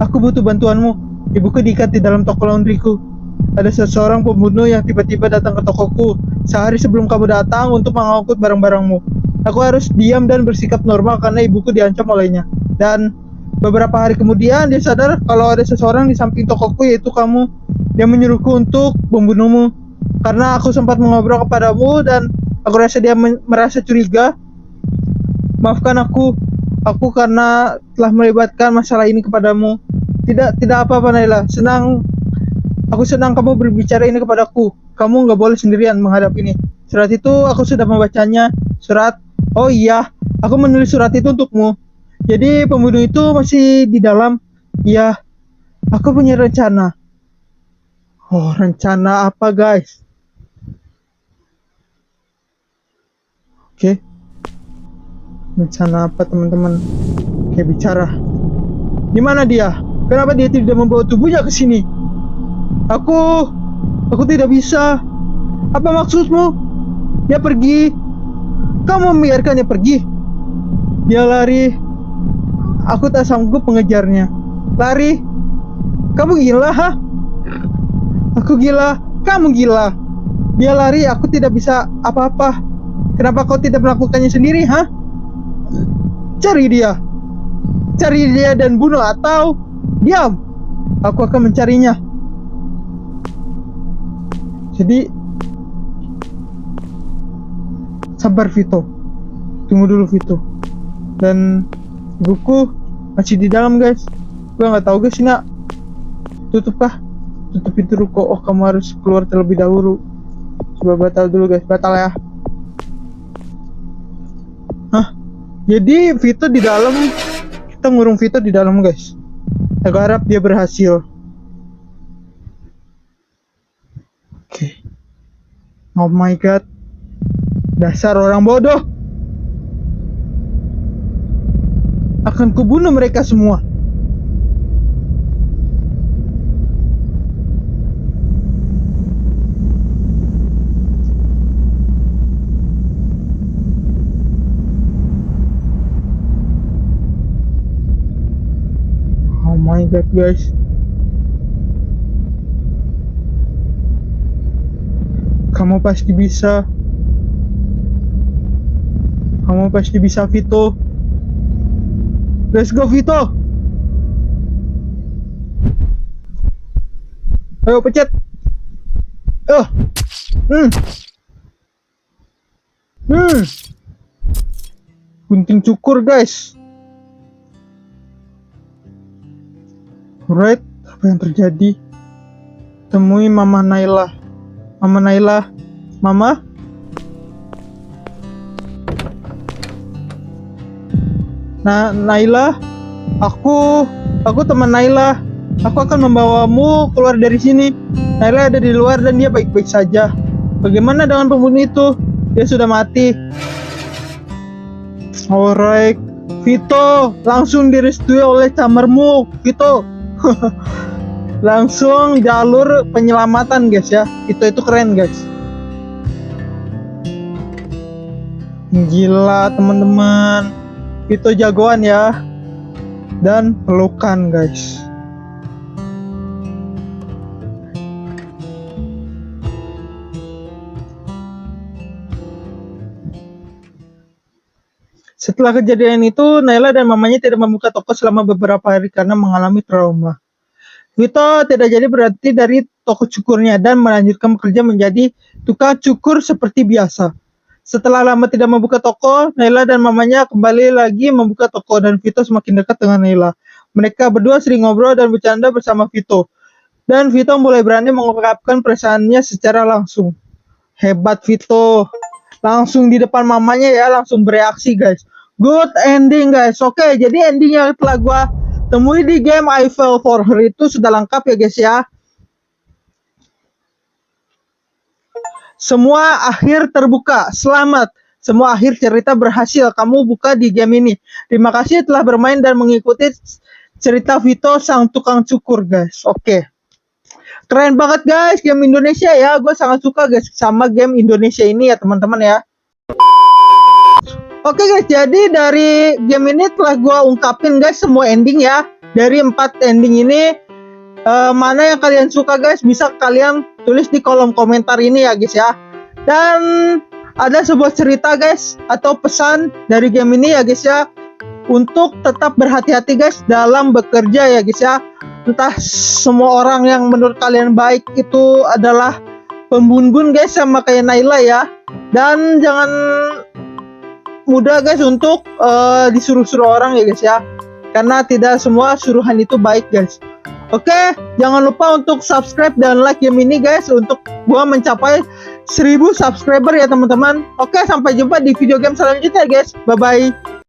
Aku butuh bantuanmu. Ibuku diikat di dalam toko laundryku. Ada seseorang pembunuh yang tiba-tiba datang ke tokoku sehari sebelum kamu datang untuk mengangkut barang-barangmu. Aku harus diam dan bersikap normal karena ibuku diancam olehnya. Dan beberapa hari kemudian dia sadar kalau ada seseorang di samping tokoku, yaitu kamu. Dia menyuruhku untuk membunuhmu karena aku sempat mengobrol kepadamu dan aku rasa dia merasa curiga. Maafkan aku karena telah melibatkan masalah ini kepadamu. Tidak apa-apa Naila. Aku senang kamu berbicara ini kepadaku. Kamu nggak boleh sendirian menghadap ini. Surat itu aku sudah membacanya. Surat. Oh iya, aku menulis surat itu untukmu. Jadi pembunuh itu masih di dalam. Iya, aku punya rencana. Oh, rencana apa guys? Oke. Rencana apa teman-teman? Oke, bicara. Di mana dia? Kenapa dia tidak membawa tubuhnya ke sini? Aku tidak bisa. Apa maksudmu? Dia pergi. Kamu membiarkannya pergi. Dia lari. Aku tak sanggup mengejarnya. Lari? Kamu gila, ha? Aku gila. Kamu gila. Dia lari, aku tidak bisa apa-apa. Kenapa kau tidak melakukannya sendiri, ha? Cari dia. Cari dia dan bunuh atau diam. Aku akan mencarinya. Jadi sabar Vito, tunggu dulu Vito. Dan ibuku masih di dalam guys. Gue nggak tahu guys, nak tutup pintu ruko. Oh, kamu harus keluar terlebih dahulu. Coba batal dulu guys, batal ya. Hah? Jadi Vito di dalam, kita ngurung Vito di dalam guys. Aku harap dia berhasil. Oke. Oh my god. Dasar orang bodoh. Akan kubunuh mereka semua. Oh my god guys. Kamu pasti bisa. Kamu pasti bisa Vito. Let's go Vito. Ayo pencet. Gunting cukur guys. Alright, apa yang terjadi? Temui Mama Naila. Mama Naila. Mama? Naila, aku teman Naila. Aku akan membawamu keluar dari sini. Naila ada di luar dan dia baik-baik saja. Bagaimana dengan pembunuh itu? Dia sudah mati. Alright, Vito, langsung direstui oleh camermu, Vito. Langsung jalur penyelamatan guys ya. Itu keren guys. Gila teman-teman. Vito jagoan ya. Dan pelukan guys. Setelah kejadian itu, Naila dan mamanya tidak membuka toko selama beberapa hari karena mengalami trauma. Vito tidak jadi berhenti dari toko cukurnya dan melanjutkan bekerja menjadi tukang cukur seperti biasa. Setelah lama tidak membuka toko, Naila dan mamanya kembali lagi membuka toko dan Vito semakin dekat dengan Naila. Mereka berdua sering ngobrol dan bercanda bersama Vito. Dan Vito mulai berani mengungkapkan perasaannya secara langsung. Hebat Vito. Langsung di depan mamanya ya, langsung bereaksi guys. Good ending guys. Oke, jadi ending yang telah gua temui di game I Fell For Her itu sudah lengkap ya guys ya. Semua akhir terbuka. Selamat. Semua akhir cerita berhasil kamu buka di game ini. Terima kasih telah bermain dan mengikuti cerita Vito sang tukang cukur guys. Oke. Keren banget guys game Indonesia ya. Gue sangat suka guys sama game Indonesia ini ya teman-teman ya. Oke guys, jadi dari game ini telah gue ungkapin guys semua ending ya. Dari 4 ending ini mana yang kalian suka guys, bisa kalian tulis di kolom komentar ini ya guys ya. Dan ada sebuah cerita guys atau pesan dari game ini ya guys ya, untuk tetap berhati-hati guys dalam bekerja ya guys ya. Entah semua orang yang menurut kalian baik itu adalah pembunuh guys sama kayak Naila ya. Dan jangan mudah guys untuk disuruh-suruh orang ya guys ya, karena tidak semua suruhan itu baik guys. Oke, jangan lupa untuk subscribe dan like game ini guys untuk gua mencapai 1000 subscriber ya teman-teman. Oke, sampai jumpa di video game selanjutnya guys. Bye bye.